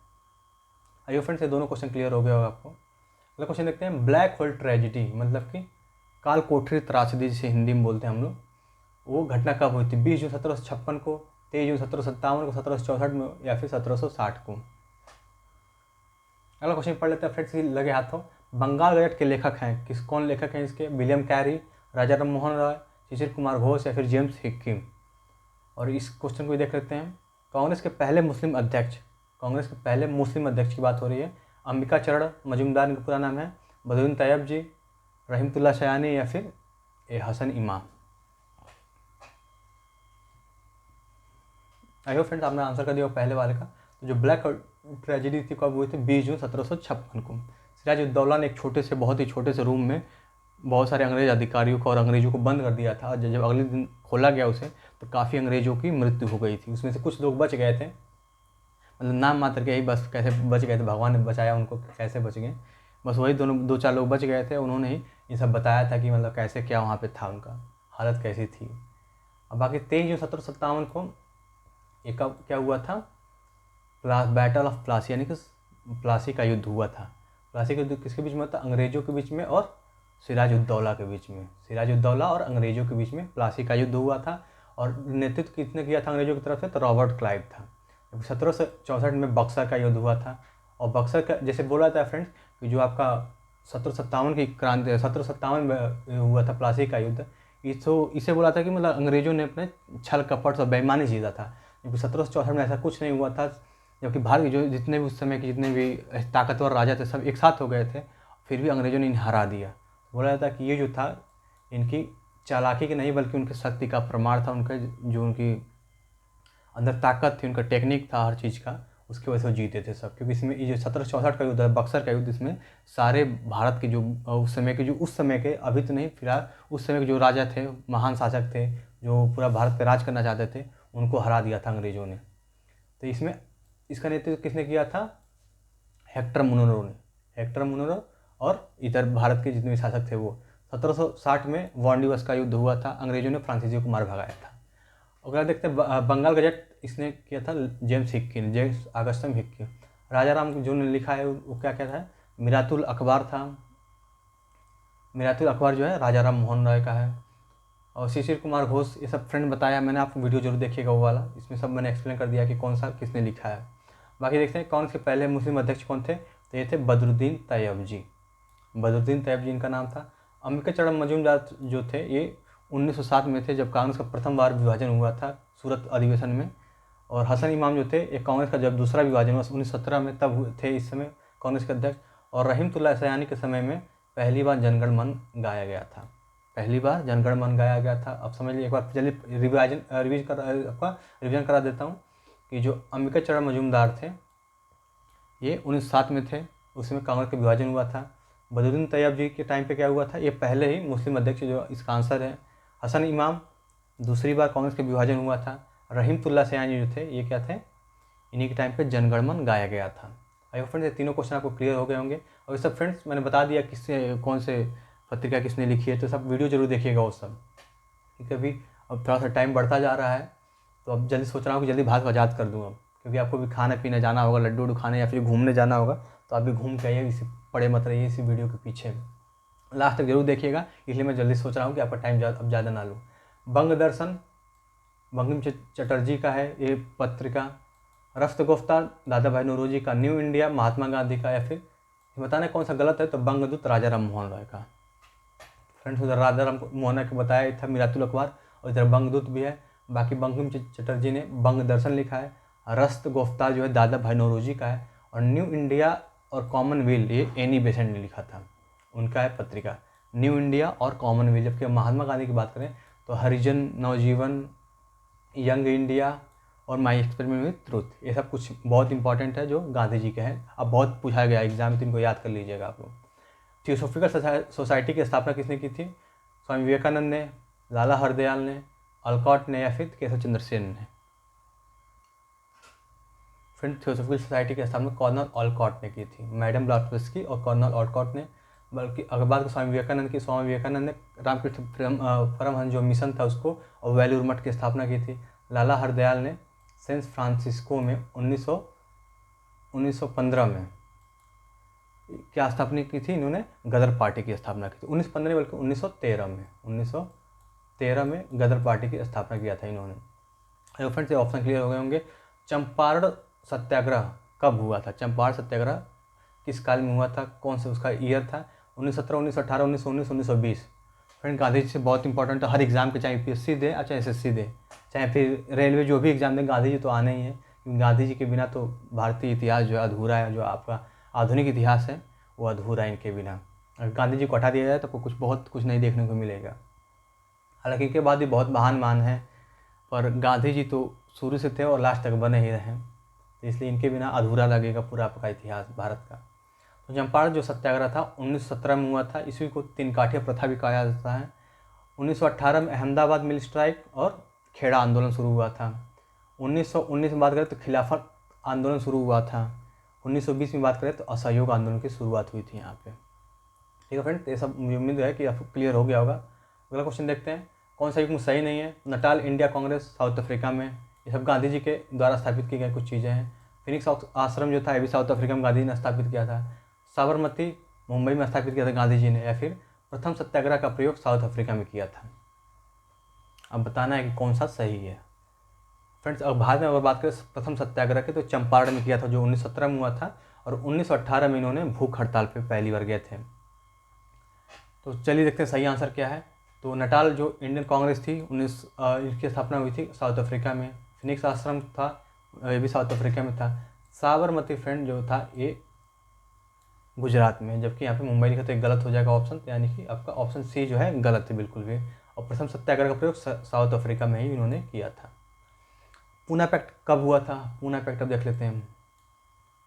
आइए फ्रेंड्स, ये दोनों क्वेश्चन क्लियर हो गया होगा आपको। अगला क्वेश्चन देखते हैं। ब्लैक होल ट्रेजिडी मतलब कि काल कोठरी त्रासदी जिसे हिंदी में बोलते हैं हम लोग, वो घटना कब हुई थी? 20 जून 1756 को, 23 जून 1757 को, 1764 में या फिर 1760 को। अगला क्वेश्चन पढ़ लेते हैं फ्रेंड्स, लगे हाथों। बंगाल गजट के लेखक हैं, कौन लेखक हैं इसके? विलियम कैरी, राजा राम मोहन रॉय, शिशिर कुमार घोष या फिर जेम्स हिकिम। और इस क्वेश्चन को भी देख लेते हैं। कांग्रेस के पहले मुस्लिम अध्यक्ष की बात हो रही है। अंबिका चरण मजूमदार इनका पूरा नाम है, बदरुद्दीन तैयब जी, रहीमतुल्लाह शयानी या फिर हसन इमाम। आई होप फ्रेंड्स आपने आंसर कर दिया पहले वाले का। तो जो ब्लैक ट्रेजेडी थी कब हुई थी? 20 जून 1756 को। सिराजुद्दौला ने एक बहुत ही छोटे से रूम में बहुत सारे अंग्रेज अधिकारियों को और अंग्रेजों को बंद कर दिया था। जब अगले दिन खोला गया उसे, तो काफ़ी अंग्रेजों की मृत्यु हो गई थी। उसमें से कुछ लोग बच गए थे, मतलब नाम मात्र के ही, बस कैसे बच गए थे, भगवान ने बचाया उनको, कैसे बच गए बस वही दो चार लोग बच गए थे, उन्होंने ही ये सब बताया था कि मतलब कैसे क्या वहाँ पे था, उनका हालत कैसी थी। अब बाकी 23 जून 1757 को एक क्या हुआ था, बैटल ऑफ प्लासी, यानी कि प्लासी का युद्ध हुआ था। प्लासी का युद्ध किसके बीच में था, अंग्रेज़ों के बीच में और सिराजुद्दौला के बीच में। सिराजुद्दौला और अंग्रेज़ों के बीच में प्लासी का युद्ध हुआ था। और नेतृत्व किसने किया था अंग्रेज़ों की तरफ से, तो रॉबर्ट क्लाइव था। 1764 में बक्सर का युद्ध हुआ था। और बक्सर का जैसे बोला था फ्रेंड्स कि जो आपका 1757 की क्रांति 1757 में हुआ था प्लासी का युद्ध, इसे बोला था कि मतलब अंग्रेज़ों ने अपने छल कपट और बेईमानी जीता था। जबकि 1764 में ऐसा कुछ नहीं हुआ था, जबकि भारत के जो जितने भी उस समय के जितने भी ताकतवर राजा थे सब एक साथ हो गए थे, फिर भी अंग्रेज़ों ने इन्हें हरा दिया। बोला जाता है कि ये जो था इनकी चालाकी की नहीं बल्कि उनकी शक्ति का प्रमाण था, उनके जो उनकी अंदर ताकत थी, उनका टेक्निक था हर चीज़ का, उसकी वजह से वो जीते थे सब। क्योंकि इसमें ये जो 1764 का युद्ध है, बक्सर का युद्ध, इसमें सारे भारत के जो उस समय के अभी तो नहीं फिलहाल उस समय के जो राजा थे, महान शासक थे, जो पूरा भारत पे राज करना चाहते थे, उनको हरा दिया था अंग्रेज़ों ने। तो इसमें इसका नेतृत्व किसने किया था, हेक्टर मुनरो ने। हेक्टर मुनरो और इधर भारत के जितने भी शासक थे वो। 1760 में वांडीवस का युद्ध हुआ था, अंग्रेज़ों ने फ्रांसीसियों को मार भगाया था। अगला देखते हैं बंगाल गजट, इसने किया था जेम्स ऑगस्टन हिक्की। राजा राम जो ने लिखा है वो क्या क्या था, मिरातुल अखबार था। मिरातुल अखबार जो है राजा राम मोहन राय का है। और शिशिर कुमार घोष, ये सब फ्रेंड बताया मैंने, आपको वीडियो जरूर देखिएगा वो वाला, इसमें सब मैंने एक्सप्लेन कर दिया कि कौन सा किसने लिखा है। बाकी देखते हैं कौन से पहले मुस्लिम अध्यक्ष कौन थे, तो ये थे बदरुद्दीन तैयब जी इनका नाम था। अंबिकाचरण मजूमदार जो थे ये 1907 में थे, जब कांग्रेस का प्रथम बार विभाजन हुआ था सूरत अधिवेशन में। और हसन इमाम जो थे ये कांग्रेस का जब दूसरा विभाजन हुआ 1917 में, तब थे इस समय कांग्रेस के अध्यक्ष। और रहीमतुल्लाह सयानी के समय में पहली बार जनगण मन गाया गया था। अब समझ लीजिए, एक बार जल्दी रिवीजन करा देता हूँ कि जो अंबिकाचरण मजूमदार थे ये 1907 में थे, उसमें कांग्रेस का विभाजन हुआ था। बदरुद्दीन तैयब जी के टाइम पे क्या हुआ था, ये पहले ही मुस्लिम अध्यक्ष जो इसका आंसर है। हसन इमाम, दूसरी बार कांग्रेस का विभाजन हुआ था। रहीमतुल्लाह सयानी जो थे ये क्या थे, इन्हीं के टाइम पे जनगण मन गाया गया था। आई होप फ्रेंड्स ये तीनों क्वेश्चन आपको क्लियर हो गए होंगे। और ये सब फ्रेंड्स मैंने बता दिया किससे कौन से पत्रिका किसने लिखी है, तो सब वीडियो जरूर देखिएगा वो सब, क्योंकि अभी अब थोड़ा सा टाइम बढ़ता जा रहा है, तो अब जल्दी सोच रहा हूँ कि जल्दी भारत को आज़ाद कर दूँ अब, क्योंकि आपको भी खाने पीने जाना होगा, लड्डू उड्डू खाने या फिर घूमने जाना होगा, तो आप भी घूम के आइए, इसी पड़े मत रहिए इसी वीडियो के पीछे, लास्ट तक जरूर देखिएगा। इसलिए मैं जल्दी सोच रहा हूँ कि आपका टाइम अब ज़्यादा ना लूँ। बंग दर्शन बंकिम चटर्जी का है ये पत्रिका। रफ्त गुफ्तार दादा भाई नौरोजी का। न्यू इंडिया महात्मा गांधी का। या फिर बताना कौन सा गलत है, तो बंगदूत राजा राम मोहन राय का। फ्रेंड्स उधर राजा राम मोहन राय को बताया था मिरातुल अखबार, और इधर बंगदूत भी है। बाकी बंकिम चटर्जी ने बंग दर्शन लिखा है। रस्त गुफ्तार जो है दादा भाई नौरोजी का है। और न्यू इंडिया और कॉमनवेल्थ ये एनी बेसेंट ने लिखा था, उनका है पत्रिका न्यू इंडिया और कॉमनवेल्थ। जबकि महात्मा गांधी की बात करें तो हरिजन, नवजीवन, यंग इंडिया और माई एक्सपेरिमेंट विद ट्रूथ, ये सब कुछ बहुत इंपॉर्टेंट है जो गांधी जी के हैं। अब बहुत पूछा गया एग्जाम, तो इनको याद कर लीजिएगा आप लोग। थियोसॉफिकल सोसाइटी की स्थापना किसने की थी, स्वामी विवेकानंद ने, लाला हरदयाल ने, अल्कॉट ने, या फिर केशव चंद्र सेन ने। फ्रेंड थियोसॉफिकल सोसाइटी की स्थापना कर्नल ऑलकॉट ने की थी, मैडम ब्लॉटस्की और कर्नल ऑलकॉट ने। बल्कि अगर बात स्वामी विवेकानंद की, स्वामी विवेकानंद ने रामकृष्ण परमहंस जो मिशन था उसको और वेलूर मठ की स्थापना की थी। लाला हरदयाल ने सेंट फ्रांसिस्को में 1915 में क्या स्थापना की थी, इन्होंने गदर पार्टी की स्थापना की थी। 1915 बल्कि 1913 में गदर पार्टी की स्थापना किया था इन्होंने। फ्रेंड्स ये ऑप्शन क्लियर हो गए होंगे। चंपारण सत्याग्रह कब हुआ था, चंपारण सत्याग्रह किस काल में हुआ था, कौन सा उसका ईयर था, 1917, 1918, 1919, 1920। फ्रेंड गांधी जी से बहुत इंपॉर्टेंट है हर एग्जाम के, चाहे यूपीएससी दे चाहे एसएससी दे, चाहे फिर रेलवे, जो भी एग्जाम दे गांधी जी तो आने ही है। क्योंकि गांधी जी के बिना तो भारतीय इतिहास जो है अधूरा है, जो आपका आधुनिक इतिहास है वो अधूरा है इनके बिना। अगर गांधी जी को हटा दिया जाए तो बहुत कुछ नहीं देखने को मिलेगा। हालांकि इनके बाद भी बहुत महान है, पर गांधी जी तो शुरू से थे और लास्ट तक बने ही रहे, तो इसलिए इनके बिना अधूरा लगेगा पूरा आपका इतिहास भारत का। तो चंपारण जो सत्याग्रह था 1917 में हुआ था, इसी को तीन काठिया प्रथा भी कहा जाता है। 1918 में अहमदाबाद मिल स्ट्राइक और खेड़ा आंदोलन शुरू हुआ था। 1919 में बात करें तो खिलाफत आंदोलन शुरू हुआ था। 1920 में बात करें तो असहयोग आंदोलन की शुरुआत हुई थी यहाँ पे। ठीक है फ्रेंड्स, ये सब मुझे उम्मीद है कि आपको क्लियर हो गया होगा। अगला क्वेश्चन देखते हैं, कौन सा युग्म सही नहीं है? Natal India Congress south Africa में, ये सब गांधी जी के द्वारा स्थापित की गई कुछ चीज़ें हैं। फिनिक्स आश्रम जो था ये भी साउथ अफ्रीका में गांधी जी ने स्थापित किया था। साबरमती मुंबई में स्थापित किया था गांधी जी ने, या फिर प्रथम सत्याग्रह का प्रयोग साउथ अफ्रीका में किया था। अब बताना है कि कौन सा सही है फ्रेंड्स। अब बाद में अगर बात करें प्रथम सत्याग्रह के, तो चंपारण में किया था जो 1917 में हुआ था, और 1918 में इन्होंने भूख हड़ताल पे पहली बार गए थे। तो चलिए देखते हैं सही आंसर क्या है। तो नटाल जो इंडियन कांग्रेस थी इसकी स्थापना हुई थी साउथ अफ्रीका में। फिनिक्स आश्रम था ये भी साउथ अफ्रीका में था। साबरमती फ्रेंड जो था ये गुजरात में, जबकि यहाँ पे मुंबई लिखा तो एक गलत हो जाएगा ऑप्शन, यानी कि आपका ऑप्शन सी जो है गलत है बिल्कुल भी। और प्रथम सत्याग्रह का प्रयोग साउथ अफ्रीका में ही इन्होंने किया था। पूना पैक्ट कब हुआ था? पूना पैक्ट अब देख लेते हैं,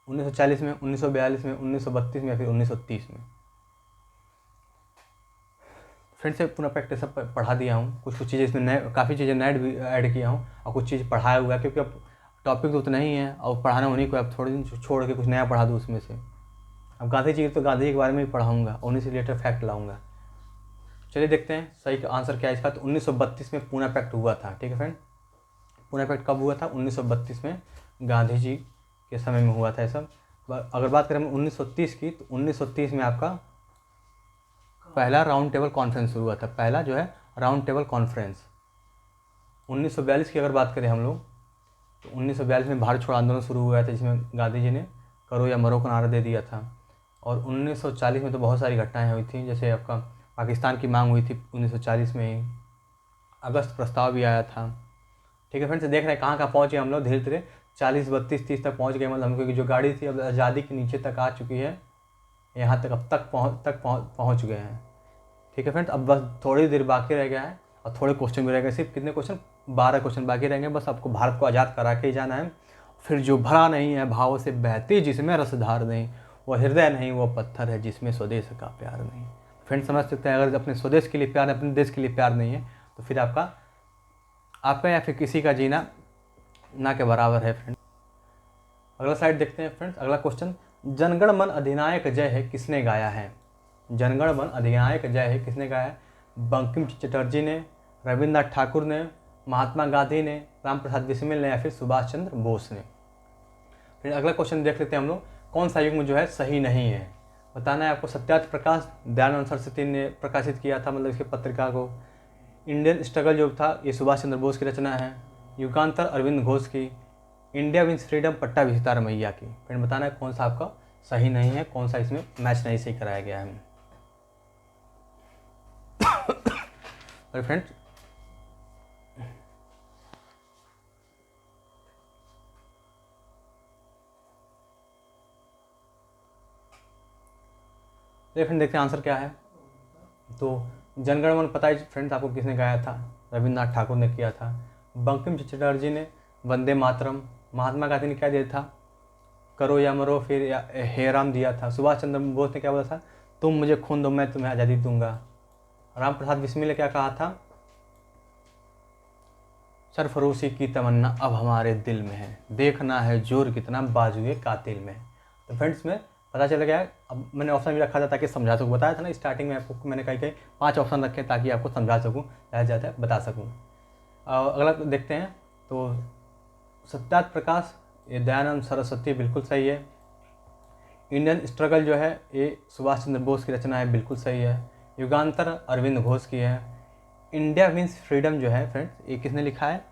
1940 में, 1942 में, 1932 में, या फिर 1930 में। फ्रेंड्स से पूना पैक्ट सब पढ़ा दिया हूँ, कुछ चीज़ें इसमें नए, काफ़ी चीज़ें नए भी ऐड किया हूँ, और कुछ चीज़ पढ़ाया हुआ है, क्योंकि अब टॉपिक तो उतना ही है और पढ़ाना उन्हीं को, अब थोड़े दिन छोड़ के कुछ नया पढ़ा दूँ उसमें से। अब गांधी जी तो गांधी जी के बारे में ही पढ़ाऊँगा, उन्हीं से रिलेटेड फैक्ट लाऊंगा। चलिए देखते हैं सही आंसर क्या है इसका। तो 1932 में पूना पैक्ट हुआ था। ठीक है फ्रेंड, पूना पैक्ट कब हुआ था? 1932 में गांधी जी के समय में हुआ था ये सब। अगर बात करें 1930 की, तो 1930 में आपका पहला राउंड टेबल कॉन्फ्रेंस शुरू हुआ था, पहला जो है राउंड टेबल कॉन्फ्रेंस। 1942 की अगर बात करें हम लोग, तो 1942 में भारत छोड़ो आंदोलन शुरू हुआ था, जिसमें गांधी जी ने करो या मरो का नारा दे दिया था। और 1940 में तो बहुत सारी घटनाएं हुई थी, जैसे आपका पाकिस्तान की मांग हुई थी 1940 में ही, अगस्त प्रस्ताव भी आया था। ठीक है फ्रेंड्स, देख रहे हैं कहाँ पहुँच गए हम लोग, धीरे धीरे 40, 32, 30 तक पहुँच गए। मतलब हम, क्योंकि जो गाड़ी थी अब आज़ादी के नीचे तक आ चुकी है, यहाँ तक अब तक पहुँच गए हैं। ठीक है फ्रेंड्स, अब बस थोड़ी देर बाकी रह गया है, और थोड़े क्वेश्चन भी रह गए। सिर्फ कितने क्वेश्चन? 12 क्वेश्चन बाकी रहेंगे। बस आपको भारत को आज़ाद करा के ही जाना है। फिर जो भरा नहीं है भावों से बहती जिसमें रसधार नहीं, वो हृदय नहीं वो पत्थर है जिसमें स्वदेश का प्यार नहीं। फ्रेंड्स समझ सकते हैं, अगर अपने स्वदेश के लिए प्यार है, अपने देश के लिए प्यार नहीं है, तो फिर आपका या फिर किसी का जीना ना के बराबर है फ्रेंड। अगला साइड देखते हैं फ्रेंड्स। अगला क्वेश्चन, जनगण मन अधिनायक जय है किसने गाया है? जनगण मन अधिनायक जय है किसने गाया है? बंकिम चटर्जी ने, रविन्द्रनाथ ठाकुर ने, महात्मा गांधी ने, राम प्रसाद बिस्मिल ने, या फिर सुभाष चंद्र बोस ने। फिर अगला क्वेश्चन देख लेते हैं हम लोग, कौन सा युग्म जो है सही नहीं है? बताना है आपको। सत्याग्रह प्रकाश दयानंद सरस्वती ने प्रकाशित किया था, मतलब इसके पत्रिका को। इंडियन स्ट्रगल जो था ये सुभाष चंद्र बोस की रचना है। युगांतर अरविंद घोष की। India wins freedom Pattabhi Sitaramayya की। फिर बताना है कौन सा आपका सही नहीं है, कौन सा इसमें मैच नहीं सही कराया गया है। और फ्रेंड्स देखते हैं आंसर क्या है। तो जनगण मन पता है फ्रेंड्स आपको किसने गाया था? रविन्द्रनाथ ठाकुर ने किया था। बंकिम चटर्जी ने वंदे मातरम। महात्मा गांधी ने क्या दिया था? करो या मरो, फिर हे राम दिया था। सुभाष चंद्र बोस ने क्या बोला था? तुम मुझे खून दो मैं तुम्हें आज़ादी दूंगा। राम प्रसाद बिस्मिल ने क्या कहा था? सरफरोशी की तमन्ना अब हमारे दिल में है, देखना है जोर कितना बाजुए कातिल में। तो फ्रेंड्स में पता चल गया। अब मैंने ऑप्शन भी रखा था ताकि समझा सकूँ, बताया था ना स्टार्टिंग में आपको, मैंने कहीं 5 ऑप्शन रखे ताकि आपको समझा सकूँ, ज़्यादा बता सकूँ। अगला देखते हैं। तो सत्याग्रह प्रकाश ये दयानंद सरस्वती बिल्कुल सही है। इंडियन स्ट्रगल जो है ये सुभाष चंद्र बोस की रचना है, बिल्कुल सही है। युगांतर अरविंद घोष की है। इंडिया विंस फ्रीडम जो है फ्रेंड्स ये किसने लिखा है?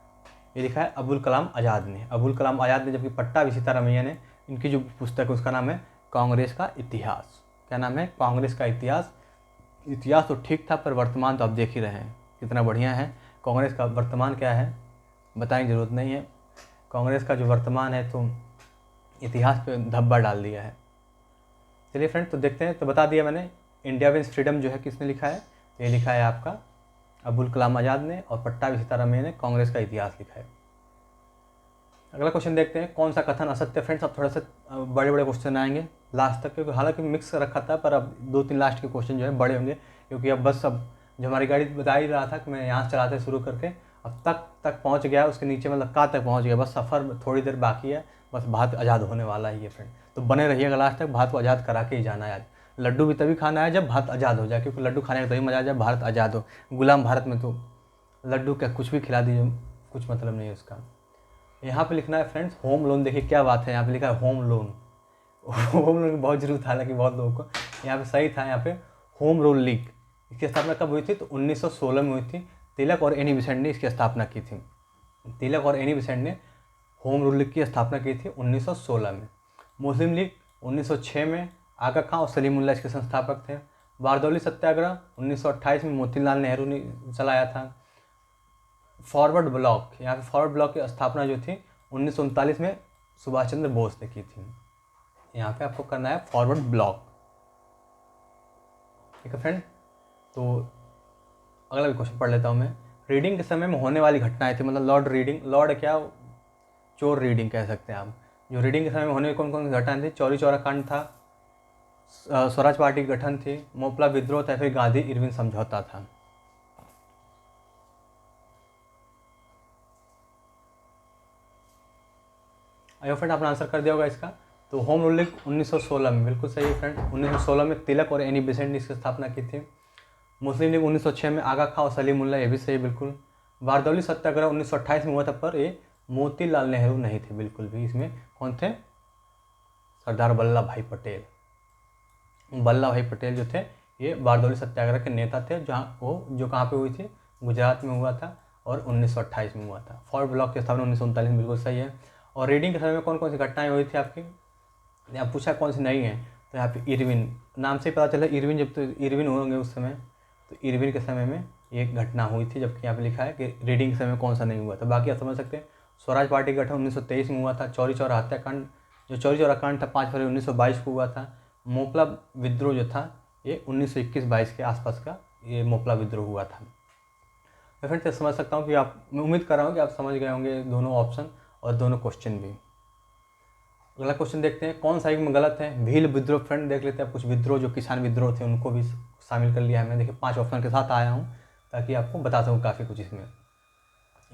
ये लिखा है अबुल कलाम आज़ाद ने। अबुल कलाम आज़ाद ने, जबकि पट्टाभी सीतारमैया ने, इनकी जो पुस्तक है उसका नाम है कांग्रेस का इतिहास। क्या नाम है? कांग्रेस का इतिहास। इतिहास तो ठीक था, पर वर्तमान तो आप देख ही रहे हैं कितना बढ़िया है। कांग्रेस का वर्तमान क्या है बताने की ज़रूरत नहीं है। कांग्रेस का जो वर्तमान है तो इतिहास पे धब्बा डाल दिया है। चलिए फ्रेंड्स, तो देखते हैं। तो बता दिया मैंने, इंडिया विंस फ्रीडम जो है किसने लिखा है? ये लिखा है आपका अबुल कलाम आज़ाद ने, और पट्टाभी सीतारमैया ने कांग्रेस का इतिहास लिखा है। अगला क्वेश्चन देखते हैं, कौन सा कथन असत्य? फ्रेंड्स अब थोड़ा सा बड़े बड़े क्वेश्चन आएंगे लास्ट तक, क्योंकि हालांकि मिक्स रखा था, पर अब 2-3 लास्ट के क्वेश्चन जो है बड़े होंगे, क्योंकि अब बस अब जो हमारी गाड़ी बता ही रहा था कि मैं यहाँ चलाते शुरू करके अब तक पहुँच गया, उसके नीचे मतलब कहाँ तक पहुँच गया, बस सफ़र थोड़ी देर बाकी है, बस भारत आज़ाद होने वाला ही है फ्रेंड। तो बने रहिएगा लास्ट तक, भारत को आज़ाद करा के ही जाना है आज। लड्डू भी तभी खाना है जब भारत आज़ाद हो जाए, क्योंकि लड्डू खाने का तभी मजा आ जाए भारत आज़ाद हो। गुलाम भारत में तो लड्डू क्या कुछ भी खिला दीजिए, कुछ मतलब नहीं है उसका। यहाँ पे लिखना है फ्रेंड्स होम लोन। देखिए क्या बात है, यहाँ पे लिखा है होम लोन। होम लोन की बहुत जरूरत था हालांकि बहुत लोगों को, यहाँ पे सही था। यहाँ पे होम रूल लीग इसकी स्थापना कब हुई थी? तो 1916 में हुई थी। तिलक और एनी बेसेंट ने इसकी स्थापना की थी। तिलक और एनी बेसेंट ने होम रूल लीग की स्थापना की थी 1916 में। मुस्लिम लीग 1906 में, आगा खां और सलीमुल्लाह इसके संस्थापक थे। बारदौली सत्याग्रह 1928 में मोतीलाल नेहरू ने चलाया था। फॉरवर्ड ब्लॉक, यहाँ पे फॉरवर्ड ब्लॉक की स्थापना जो थी 1939 में सुभाष चंद्र बोस ने की थी। यहाँ पे आपको करना है फॉरवर्ड ब्लॉक, ठीक है फ्रेंड। तो अगला भी क्वेश्चन पढ़ लेता हूँ मैं। रीडिंग के समय में होने वाली घटनाएं थी, मतलब लॉर्ड रीडिंग, लॉर्ड क्या, चोर रीडिंग कह सकते हैं आप। जो रीडिंग के समय में होने वाली कौन कौन सी घटनाएं थी? चौरी चौरा कांड था, स्वराज पार्टी की गठन थी, मोपला विद्रोह था, फिर गांधी इरविन समझौता था। आइए फ्रेंड आपने आंसर कर दिया होगा इसका। तो होम रूल लीग 1916 में, बिल्कुल सही है फ्रेंड। 1916 में तिलक और एनी बेसेंट ने इसकी स्थापना की थी। मुस्लिम लीग 1906 में, आगा खां और सलीमुल्लाह, ये भी सही बिल्कुल। बारदौली सत्याग्रह 1928 में हुआ था, पर ये मोतीलाल नेहरू नहीं थे बिल्कुल भी। इसमें कौन थे? सरदार वल्लभ भाई पटेल। वल्लभ भाई पटेल जो थे ये बारदौली सत्याग्रह के नेता थे, जहाँ वो जो कहाँ पे हुई थी? गुजरात में हुआ था और 1928 में हुआ था। फॉरवर्ड ब्लॉक की स्थापना 1939 में, बिल्कुल सही है। और रीडिंग के समय में कौन कौन सी घटनाएं हुई थी आपकी? यहाँ पूछा कौन सी नहीं है, तो यहाँ पे इरविन नाम से पता चला। इरविन जब तो इरविन होंगे उस समय, तो इरविन के समय में एक घटना हुई थी, जबकि यहाँ पे लिखा है कि रीडिंग के समय में कौन सा नहीं हुआ था। बाकी आप समझ सकते हैं। स्वराज पार्टी का गठन 1923 में हुआ था। चौरी चौरा हत्याकांड, जो चौरी चौरा कांड था 5 फरवरी 1922 को हुआ था। मोपला विद्रोह जो था ये 1921-22 के आसपास का ये मोपला विद्रोह हुआ था। मैं फ्रेंड से समझ सकता हूँ कि आप, मैं उम्मीद कर रहा हूँ कि आप समझ गए होंगे दोनों ऑप्शन और दोनों क्वेश्चन भी। अगला क्वेश्चन देखते हैं, कौन सा एक में गलत है? भील विद्रोह, फ्रेंड देख लेते हैं कुछ विद्रोह जो किसान विद्रोह थे उनको भी शामिल कर लिया है। मैं देखिए 5 ऑप्शन के साथ आया हूँ ताकि आपको बता सकूँ काफ़ी कुछ इसमें।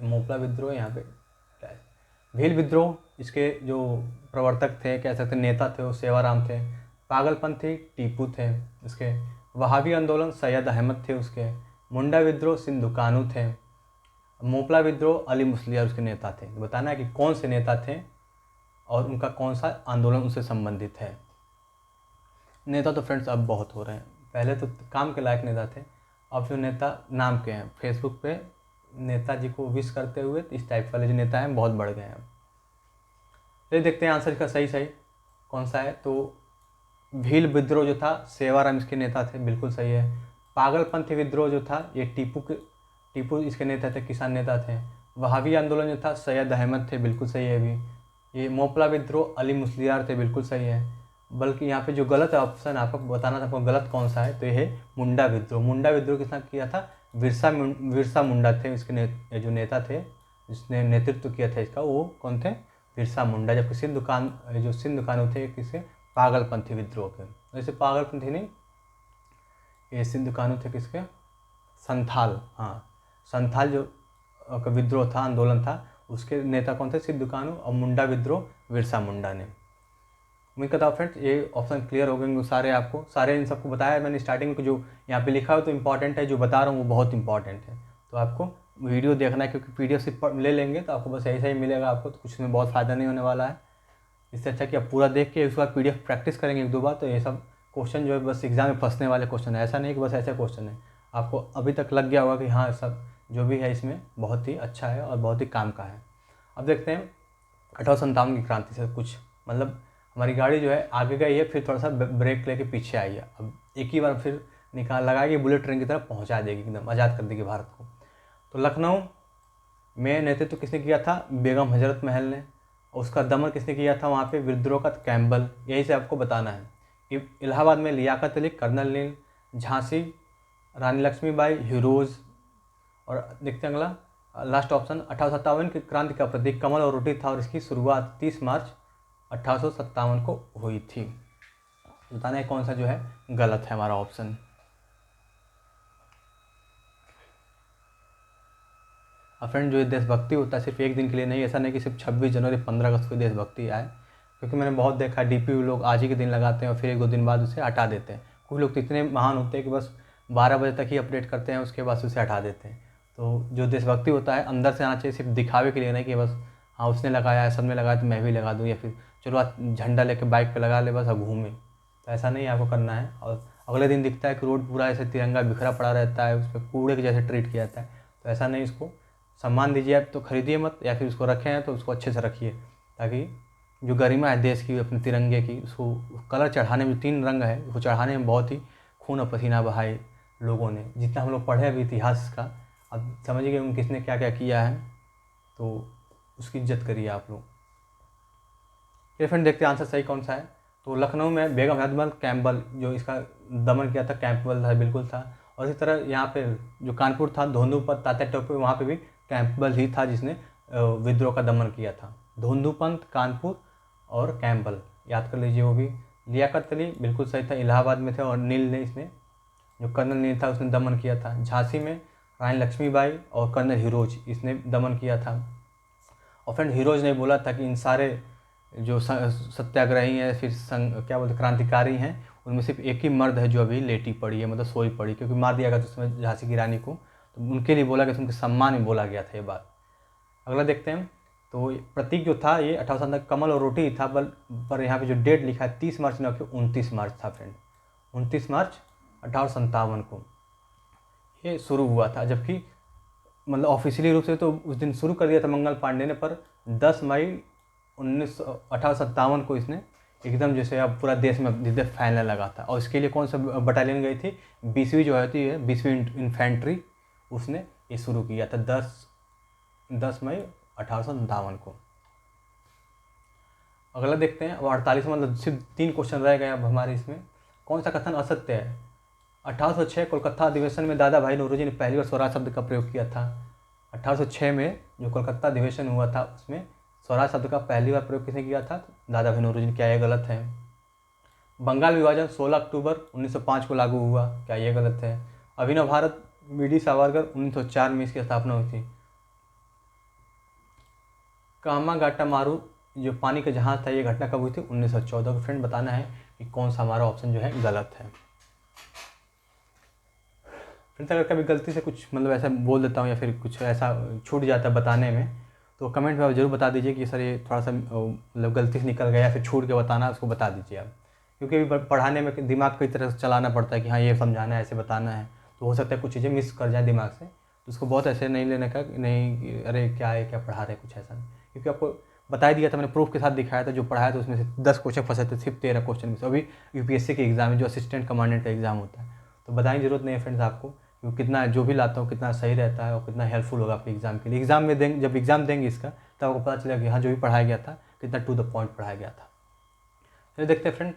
मोपला विद्रोह यहाँ पे क्या है? भील विद्रोह, इसके जो प्रवर्तक थे, कह सकते नेता थे, वो सेवाराम थे। पागलपंथी टीपू थे इसके। वहाबी आंदोलन सैयद अहमद थे उसके। मुंडा विद्रोह सिंधु कानू थे। मोपला विद्रोह अली मुस्लियार उसके नेता थे। बताना है कि कौन से नेता थे और उनका कौन सा आंदोलन उनसे संबंधित है। नेता तो फ्रेंड्स अब बहुत हो रहे हैं, पहले तो काम के लायक नेता थे, अब जो नेता नाम के हैं, फेसबुक पे नेताजी को विश करते हुए इस टाइप वाले जो नेता हैं बहुत बढ़ गए हैं अब। तो देखते हैं आंसर इसका सही कौन सा है। तो भील विद्रोह जो था सेवाराम इसके नेता थे, बिल्कुल सही है। पागलपंथी विद्रोह जो था ये टीपू इसके नेता थे, किसान नेता थे। वहाबी आंदोलन जो था सैयद अहमद थे, बिल्कुल सही है भी। ये मोपला विद्रोह अली मुस्लियार थे, बिल्कुल सही है। बल्कि यहाँ पे जो गलत ऑप्शन आपको बताना था आपको गलत कौन सा है, तो ये है मुंडा विद्रोह। मुंडा विद्रोह किसने किया था? बिरसा मुंडा थे इसके जो नेता थे, जिसने नेतृत्व किया था इसका, वो कौन थे? बिरसा मुंडा। जबकि सिंधु कानू थे किसे? पागलपंथी विद्रोह के। वैसे पागलपंथी नहीं, ये सिंधु कानू थे किसके? संथाल, हाँ संथाल जो का विद्रोह था, आंदोलन था, उसके नेता कौन थे? सिंधु कानू। और मुंडा विद्रोह बिरसा मुंडा ने। उम्मीद करता हूँ फ्रेंड्स ये ऑप्शन क्लियर हो गए सारे आपको। सारे इन सबको बताया मैंने स्टार्टिंग में, जो यहाँ पे लिखा हो तो इंपॉर्टेंट है, जो बता रहा हूँ वो बहुत इंपॉर्टेंट है। तो आपको वीडियो देखना है, क्योंकि PDF सिर्फ ले लेंगे तो आपको बस ऐसा ही मिलेगा आपको, तो कुछ में बहुत फ़ायदा नहीं होने वाला है। इससे अच्छा कि आप पूरा देख के उसके बाद PDF प्रैक्टिस करेंगे 1-2 बार, तो ये सब क्वेश्चन जो है बस एग्जाम में फंसने वाले क्वेश्चन है, ऐसा नहीं कि बस ऐसे क्वेश्चन है। आपको अभी तक लग गया होगा कि हाँ सब जो भी है इसमें बहुत ही अच्छा है और बहुत ही काम का है। अब देखते हैं 1857 की क्रांति से कुछ, मतलब हमारी गाड़ी जो है आगे गई है, फिर थोड़ा सा ब्रेक लेके पीछे आई है। अब एक ही बार फिर लगाएगी, बुलेट ट्रेन की तरफ पहुंचा देगी, एकदम आज़ाद कर देगी भारत को। तो लखनऊ में नेतृत्व किसने किया था? बेगम हजरत महल ने। उसका दमन किसने किया था वहाँ पे? विद्रोह का कैम्बल। यही से आपको बताना है। इलाहाबाद में लियाकत अली, कर्नल नील। झांसी रानी लक्ष्मीबाई, हीरोज। और देखते हैं अगला लास्ट ऑप्शन, 1857 की क्रांति का प्रतीक कमल और रोटी था और इसकी शुरुआत 30 मार्च 1857 को हुई थी। बताना है कौन सा जो है गलत है हमारा ऑप्शन। और फ्रेंड जो ये देशभक्ति होता है सिर्फ एक दिन के लिए नहीं, ऐसा नहीं कि सिर्फ 26 जनवरी 15 अगस्त को देशभक्ति आए, क्योंकि मैंने बहुत देखा DPU लोग आज ही के दिन लगाते हैं और फिर 1-2 दिन बाद उसे हटा देते हैं। कुछ लोग तो इतने महान होते हैं कि बस 12 बजे तक ही अपडेट करते हैं, उसके बाद उसे हटा देते हैं। तो जो देशभक्ति होता है अंदर से आना चाहिए, सिर्फ दिखावे के लिए नहीं कि बस हाँ उसने लगाया है, सबने लगाया तो मैं भी लगा दूँ, या फिर चलो आज झंडा लेके बाइक पे लगा ले बस अब घूमे। तो ऐसा नहीं आपको करना है। और अगले दिन दिखता है कि रोड पूरा ऐसे तिरंगा बिखरा पड़ा रहता है, उस पर कूड़े के जैसे ट्रीट किया जाता है। तो ऐसा नहीं, इसको सम्मान दीजिए। आप तो खरीदिए मत, या फिर उसको रखें हैं तो उसको अच्छे से रखिए, ताकि जो गरिमा है देश की, अपने तिरंगे की, उसको कलर चढ़ाने में 3 रंग है, उसको चढ़ाने में बहुत ही खून और पसीना बहाए लोगों ने। जितना हम लोग पढ़े अभी इतिहास का, अब समझिए कि किसने क्या क्या किया है, तो उसकी इज्जत करिए आप लोग। ये फ्रेंड देखते हैं आंसर सही कौन सा है। तो लखनऊ में बेगम हजमल कैम्पबेल जो इसका दमन किया था, कैम्पबेल था, बिल्कुल था। और इसी तरह यहाँ पे जो कानपुर था, धोंधुपंत तात्या टोपे, वहाँ पे भी कैम्पबेल ही था जिसने विद्रोह का दमन किया था। धोंधुपंत, कानपुर और कैम्पबेल याद कर लीजिए। वो भी लियाकत अली बिल्कुल सही था, इलाहाबाद में थे। और नील ने, इसने जो कर्नल नील था उसने दमन किया था। झांसी में रानी लक्ष्मीबाई और कर्नल हिरोज, इसने दमन किया था। और फ्रेंड हिरोज ने बोला था कि इन सारे जो सत्याग्रही हैं, फिर क्या बोलते क्रांतिकारी हैं, उनमें सिर्फ एक ही मर्द है जो अभी लेटी पड़ी है, मतलब सोई पड़ी, क्योंकि मार दिया गया था उसमें झांसी की रानी को। तो उनके लिए बोला गया, उनके सम्मान में बोला गया था ये बात। अगला देखते हैं। तो प्रतीक जो था ये 1857 कमल और रोटी था, पर यहाँ पे जो डेट लिखा है 30 मार्च न कि 29 मार्च था फ्रेंड। 29 मार्च 1857 को ये शुरू हुआ था, जबकि मतलब ऑफिशियली रूप से तो उस दिन शुरू कर दिया था मंगल पांडे ने, पर 10 मई 1857 को इसने एकदम जैसे अब पूरा देश में जितने फैलने लगा था। और इसके लिए कौन सा बटालियन गई थी, 20वीं जो होती है 20वीं इन्फेंट्री, उसने ये शुरू किया था 10 मई 1857 को। अगला देखते हैं। अब 48 मतलब सिर्फ 3 क्वेश्चन रह गए अब हमारे इसमें। कौन सा कथन असत्य है। 1806 कोलकाता अधिवेशन में दादा भाई नौरोजी ने पहली बार स्वराज शब्द का प्रयोग किया था। 1806 में जो कोलकाता अधिवेशन हुआ था उसमें स्वराज शब्द का पहली बार प्रयोग किसने किया था, दादा भाई नौरोजी ने। क्या ये गलत है। बंगाल विभाजन 16 अक्टूबर 1905 को लागू हुआ। क्या ये गलत है। अभिनव भारत BD सावरकर 1904 में इसकी स्थापना हुई थी। कामागाटा मारू जो पानी का जहाज था, ये घटना कब हुई थी, 1914 को। फ्रेंड बताना है कि कौन सा हमारा ऑप्शन जो है गलत है। फ्रेंड्स अगर कभी गलती से कुछ मतलब ऐसा बोल देता हूँ या फिर कुछ ऐसा छूट जाता है बताने में, तो कमेंट में आप जरूर बता दीजिए कि सर ये थोड़ा सा मतलब गलती से निकल गया या फिर छूट के बताना, उसको बता दीजिए आप। क्योंकि अभी पढ़ाने में दिमाग कई तरह से चलाना पड़ता है कि हाँ ये समझाना है, ऐसे बताना है, तो हो सकता है कुछ चीज़ें मिस कर जाए दिमाग से। तो उसको बहुत ऐसे नहीं लेने का, नहीं अरे क्या है, क्या पढ़ा रहे, कुछ ऐसा नहीं। क्योंकि आपको बता दिया था, मैंने प्रूफ के साथ दिखाया था, जो पढ़ाया था उसमें से 10 क्वेश्चन फंसे थे, सिर्फ 13 क्वेश्चन में से। अभी UPSC के एग्जाम में जो असिस्टेंट कमांडेंट का एग्जाम होता है, तो बताने की जरूरत नहीं है फ्रेंड्स आपको, क्योंकि कितना जो भी लाता हूँ कितना सही रहता है और कितना हेल्पफुल होगा आपके एग्जाम के लिए। एग्जाम में देंगे, जब एग्जाम देंगे इसका, तब आपको पता चलेगा कि हाँ जो भी पढ़ाया गया था कितना टू द पॉइंट पढ़ाया गया था। चलिए देखते हैं फ्रेंड।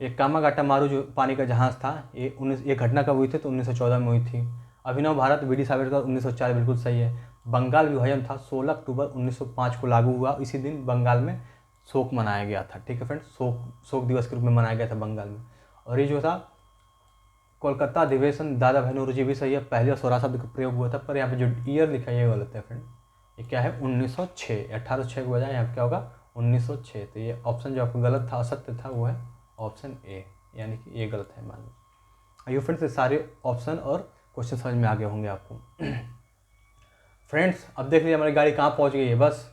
ये कामागाटा मारू जो पानी का जहाज़ था, ये घटना कब हुई थी, तो 1914 में हुई थी। अभिनव भारत BD सावरकर 1904, बिल्कुल सही है। बंगाल विभाजन था 16 अक्टूबर 1905 को लागू हुआ। इसी दिन बंगाल में शोक मनाया गया था। ठीक है फ्रेंड्स, शोक दिवस के रूप में मनाया गया था बंगाल में। और ये जो था कोलकाता अधिवेशन, दादा भाई नौरोजी भी सही है, पहले स्वराज शब्द का प्रयोग हुआ था, पर यहाँ पे जो ईयर लिखा है ये गलत है फ्रेंड। ये क्या है, 1906, 1806 के बजाय यहाँ पे क्या होगा 1906। तो ये ऑप्शन जो आपको गलत था, असत्य था, वो है ऑप्शन ए, यानी कि ये गलत है मान लो। आइए फ्रेंड्स, ये सारे ऑप्शन और क्वेश्चन समझ में आ गए होंगे आपको। फ्रेंड्स अब देख लीजिए हमारी गाड़ी कहाँ पहुँच गई है। बस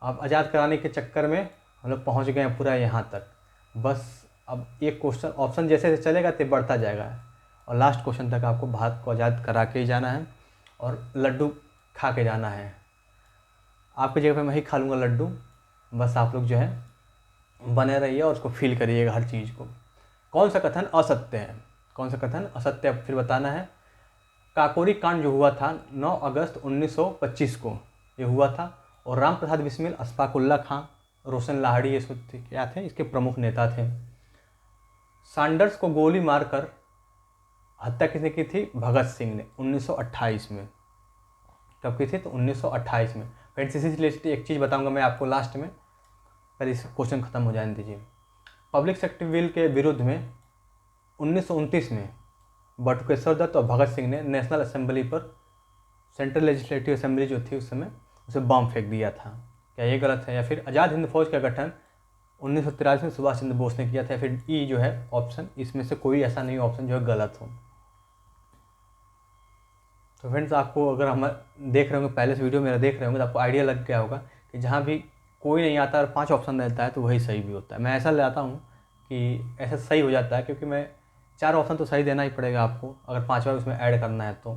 अब आज़ाद कराने के चक्कर में हम लोग पहुँच गए हैं पूरा यहाँ तक। बस अब एक क्वेश्चन ऑप्शन जैसे जैसे चलेगा तो बढ़ता जाएगा, और लास्ट क्वेश्चन तक आपको भारत को आज़ाद करा के ही जाना है और लड्डू खा के जाना है। आपकी जगह पे मैं ही खा लूँगा लड्डू। बस आप लोग जो है बने रहिए और उसको फील करिएगा हर चीज़ को। कौन सा कथन असत्य है, कौन सा कथन असत्य है फिर बताना है। काकोरी कांड जो हुआ था 9 अगस्त 1925 को ये हुआ था, और राम प्रसाद बिस्मिल, अशफाकुल्ला खां, रोशन लाहिड़ी ये क्या थे, इसके प्रमुख नेता थे। सैंडर्स को गोली मारकर हत्या किसने की थी, भगत सिंह ने 1928 में। कब की थी, तो 1928 में। फ्रेंड्स इसी से रिलेटेड एक चीज़ बताऊंगा मैं आपको लास्ट में, पहले इस क्वेश्चन खत्म हो जाने दीजिए। पब्लिक सेक्टर बिल के विरुद्ध में 1929 में बटुकेश्वर दत्त और भगत सिंह ने नेशनल असेंबली पर सेंट्रल लेजिस्लेटिव असेंबली जो थी उस समय उसे बम फेंक दिया था। क्या ये गलत है? या फिर आज़ाद हिंद फौज का गठन 1943 में सुभाष चंद्र बोस ने किया था? या फिर ई जो है ऑप्शन, इसमें से कोई ऐसा नहीं ऑप्शन जो है गलत हो। तो फ्रेंड्स, आपको अगर हम देख रहे होंगे, पहले से वीडियो मेरा देख रहे होंगे तो आपको आइडिया लग गया होगा कि जहाँ भी कोई नहीं आता और 5 ऑप्शन रहता है तो वही सही भी होता है। मैं ऐसा लाता हूँ कि ऐसा सही हो जाता है, क्योंकि मैं 4 ऑप्शन तो सही देना ही पड़ेगा आपको अगर 5वां उसमें ऐड करना है तो।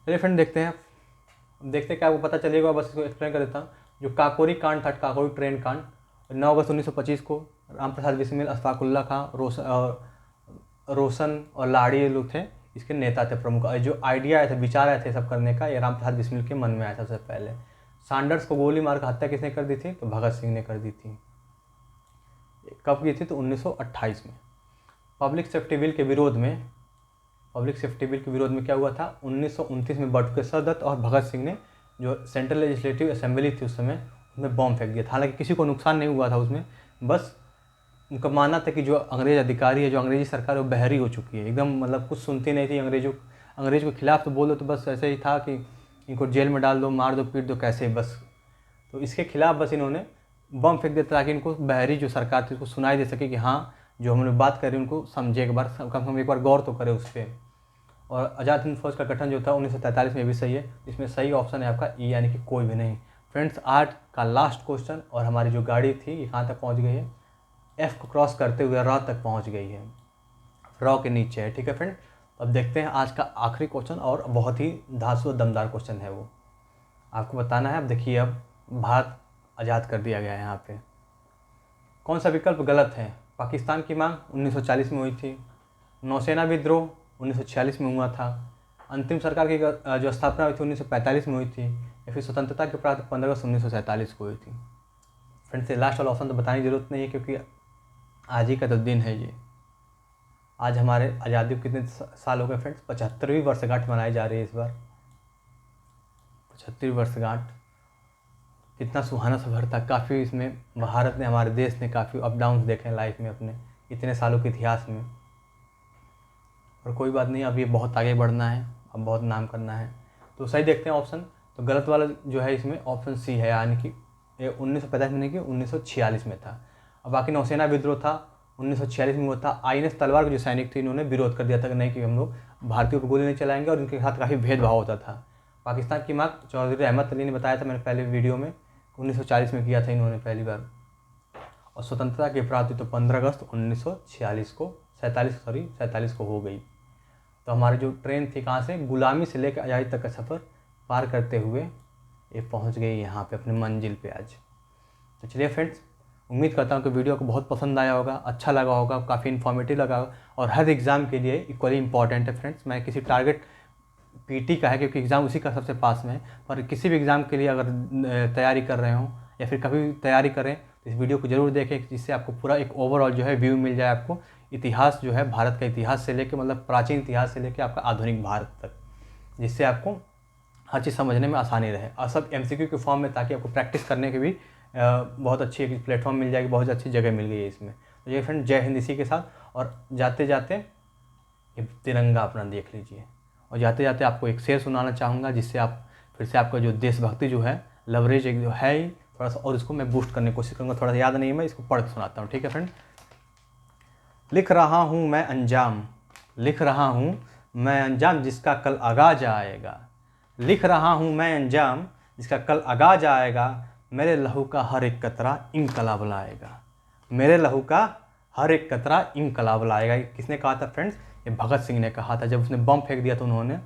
चलिए फ्रेंड, देखते हैं क्या आपको पता चलेगा। बस इसको एक्सप्लेन कर देता हूँ। जो काकोरी कांड था, काकोरी ट्रेन कांड, 9 अगस्त 1925 को राम प्रसाद बिस्मिल, अशफाकुल्ला खां, रोशन और लाड़ी ये लोग थे, इसके नेता थे प्रमुख। जो आइडिया आया था, विचार आए थे सब करने का, ये राम प्रसाद बिस्मिल के मन में आया था सबसे पहले। सैंडर्स को गोली मार कर हत्या किसने कर दी थी? तो भगत सिंह ने कर दी थी। कब की थी? तो 1928 में। पब्लिक सेफ्टी बिल के विरोध में क्या हुआ था? 1929 में बटुकेश्वर दत्त और भगत सिंह ने, जो सेंट्रल लेजिस्लेटिव असेंबली थी उस समय, उसमें बम फेंक दिया था। हालांकि किसी को नुकसान नहीं हुआ था उसमें, बस उनका मानना था कि जो अंग्रेज अधिकारी है, जो अंग्रेजी सरकार है, वो बहरी हो चुकी है एकदम, मतलब कुछ सुनती नहीं थी। अंग्रेज के खिलाफ तो बोल दो तो बस ऐसे ही था कि इनको जेल में डाल दो, मार दो, पीट दो, कैसे बस। तो इसके खिलाफ बस इन्होंने बम फेंक दिया ताकि इनको बहरी जो सरकार थी उसको सुनाई दे सके कि हाँ, जो हम लोग बात करें उनको समझे, एक बार कम से कम एक बार गौर तो करे उस पर। और आज़ाद हिंद फौज का गठन जो था 1943 में भी सही है। इसमें सही ऑप्शन है आपका ई, यानी कि कोई भी नहीं। फ्रेंड्स, आज का लास्ट क्वेश्चन, और हमारी जो गाड़ी थी ये कहाँ तक पहुँच गई है? एफ को क्रॉस करते हुए र तक पहुँच गई है, र के नीचे है। ठीक है फ्रेंड, अब देखते हैं आज का आखिरी क्वेश्चन, और बहुत ही धांसू और दमदार क्वेश्चन है वो, आपको बताना है। अब देखिए, अब भारत आज़ाद कर दिया गया है। यहाँ पे कौन सा विकल्प गलत है? पाकिस्तान की मांग 1940 में हुई थी, नौसेना विद्रोह 1946 में हुआ था, अंतिम सरकार की जो स्थापना हुई थी 1945 में हुई थी, या फिर स्वतंत्रता की प्राप्ति 15 अगस्त 1947 को हुई थी। फ्रेंड्स, ये लास्ट वाला ऑप्शन तो बताने की जरूरत नहीं है, क्योंकि आज ही का तो दिन है ये। आज हमारे आज़ादी को कितने साल हो गए फ्रेंड्स? 75वीं वर्षगांठ मनाई जा रही है इस बार, 75वीं वर्षगांठ। कितना सुहाना सफर था। काफ़ी इसमें भारत ने, हमारे देश ने काफ़ी अप डाउन्स देखे हैं लाइफ में अपने इतने सालों के इतिहास में। और कोई बात नहीं, अब ये बहुत आगे बढ़ना है, अब बहुत नाम करना है। तो सही देखते हैं ऑप्शन। तो गलत वाला जो है इसमें ऑप्शन सी है, यानी कि 1945 में नहीं कि 1946 में था। अब बाकी नौसेना विद्रोह था 1946 में हुआ था। INS तलवार के जो सैनिक थे इन्होंने विरोध कर दिया था कि नहीं, कि हम लोग भारतीयों पर गोली नहीं चलाएंगे, और इनके साथ काफ़ी भेदभाव होता था। पाकिस्तान की मांग चौधरी रहमत अली ने बताया था मैंने पहले वीडियो में, 1940 में किया था इन्होंने पहली बार। और स्वतंत्रता की प्राप्ति तो 15 अगस्त 1946 को 47 को हो गई। तो हमारी जो ट्रेन थी कहाँ से, गुलामी से लेकर आज़ादी तक का सफ़र पार करते हुए ये पहुँच गई यहाँ पे अपने मंजिल पे आज। तो चलिए फ्रेंड्स, उम्मीद करता हूँ कि वीडियो को बहुत पसंद आया होगा, अच्छा लगा होगा, काफ़ी इन्फॉर्मेटिव लगा होगा, और हर एग्ज़ाम के लिए इक्वली इंपॉर्टेंट है फ्रेंड्स। मैं किसी टारगेट PT का है, क्योंकि एग्ज़ाम उसी का सबसे पास में है, पर किसी भी एग्ज़ाम के लिए अगर तैयारी कर रहे हो या फिर कभी भी तैयारी करें तो इस वीडियो को ज़रूर देखें, जिससे आपको पूरा एक ओवरऑल जो है व्यू मिल जाए आपको। इतिहास जो है भारत का, इतिहास से लेकर, मतलब प्राचीन इतिहास से लेकर आपका आधुनिक भारत तक, जिससे आपको हर चीज़ समझने में आसानी रहे, और सब MCQ के फॉर्म में, ताकि आपको प्रैक्टिस करने की भी बहुत अच्छी एक प्लेटफॉर्म मिल जाएगी, बहुत अच्छी जगह मिल गई है इसमें। तो ये फ्रेंड, जय हिंद इसी के साथ। और जाते जाते ये तिरंगा अपना देख लीजिए, और जाते जाते आपको एक शेर सुनाना चाहूँगा, जिससे आप फिर से आपका जो देशभक्ति जो है, लवरेज एक जो है ही थोड़ा सा, और इसको मैं बूस्ट करने की कोशिश करूँगा। थोड़ा सा याद नहीं है, मैं इसको पढ़ के सुनाता हूँ। ठीक है फ्रेंड, लिख रहा हूँ मैं अंजाम, लिख रहा हूँ मैं अंजाम, जिसका कल आगाज आएगा। लिख रहा हूँ मैं अंजाम, जिसका कल आगाज आएगा। मेरे लहू का हर एक कतरा इनकलाब लाएगा। मेरे लहू का हर एक कतरा इनकलाब लाएगा। ये किसने कहा था फ्रेंड्स? ये भगत सिंह ने कहा था। जब उसने बम फेंक दिया था उन्होंने,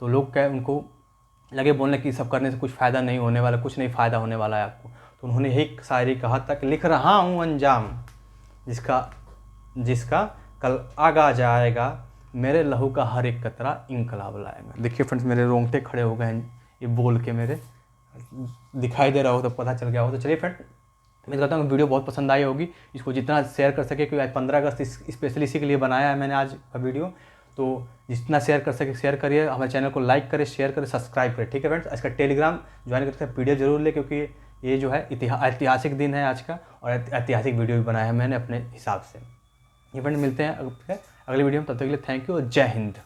तो लोग क्या, उनको लगे बोलने कि सब करने से कुछ फ़ायदा नहीं होने वाला, कुछ नहीं फ़ायदा होने वाला है आपको। तो उन्होंने यही शायरी कहा था कि लिख रहा हूँ अंजाम, जिसका कल आगाज आएगा। मेरे लहू का हर एक कतरा इनकलाब लाएगा। देखिए फ्रेंड्स, मेरे रोंगटे खड़े हो गए हैं ये बोल के, मेरे दिखाई दे रहा हो तो पता चल गया हो। तो चलिए फ्रेंड, मैं कहता हूँ वीडियो बहुत पसंद आई होगी। इसको जितना शेयर कर सके, क्योंकि आज 15 अगस्त स्पेशली इसी के लिए बनाया है मैंने आज का वीडियो। तो जितना शेयर कर सके शेयर करिए, हमारे चैनल को लाइक करें, शेयर करें, सब्सक्राइब करें। ठीक है फ्रेंड्स, इसका टेलीग्राम ज्वाइन करके PDF जरूर ले, क्योंकि ये जो है ऐतिहासिक दिन है आज का, और ऐतिहासिक वीडियो भी बनाया है मैंने अपने हिसाब से। ये फ्रेंड, मिलते हैं अगली वीडियो में, तब तक के लिए थैंक यू और जय हिंद।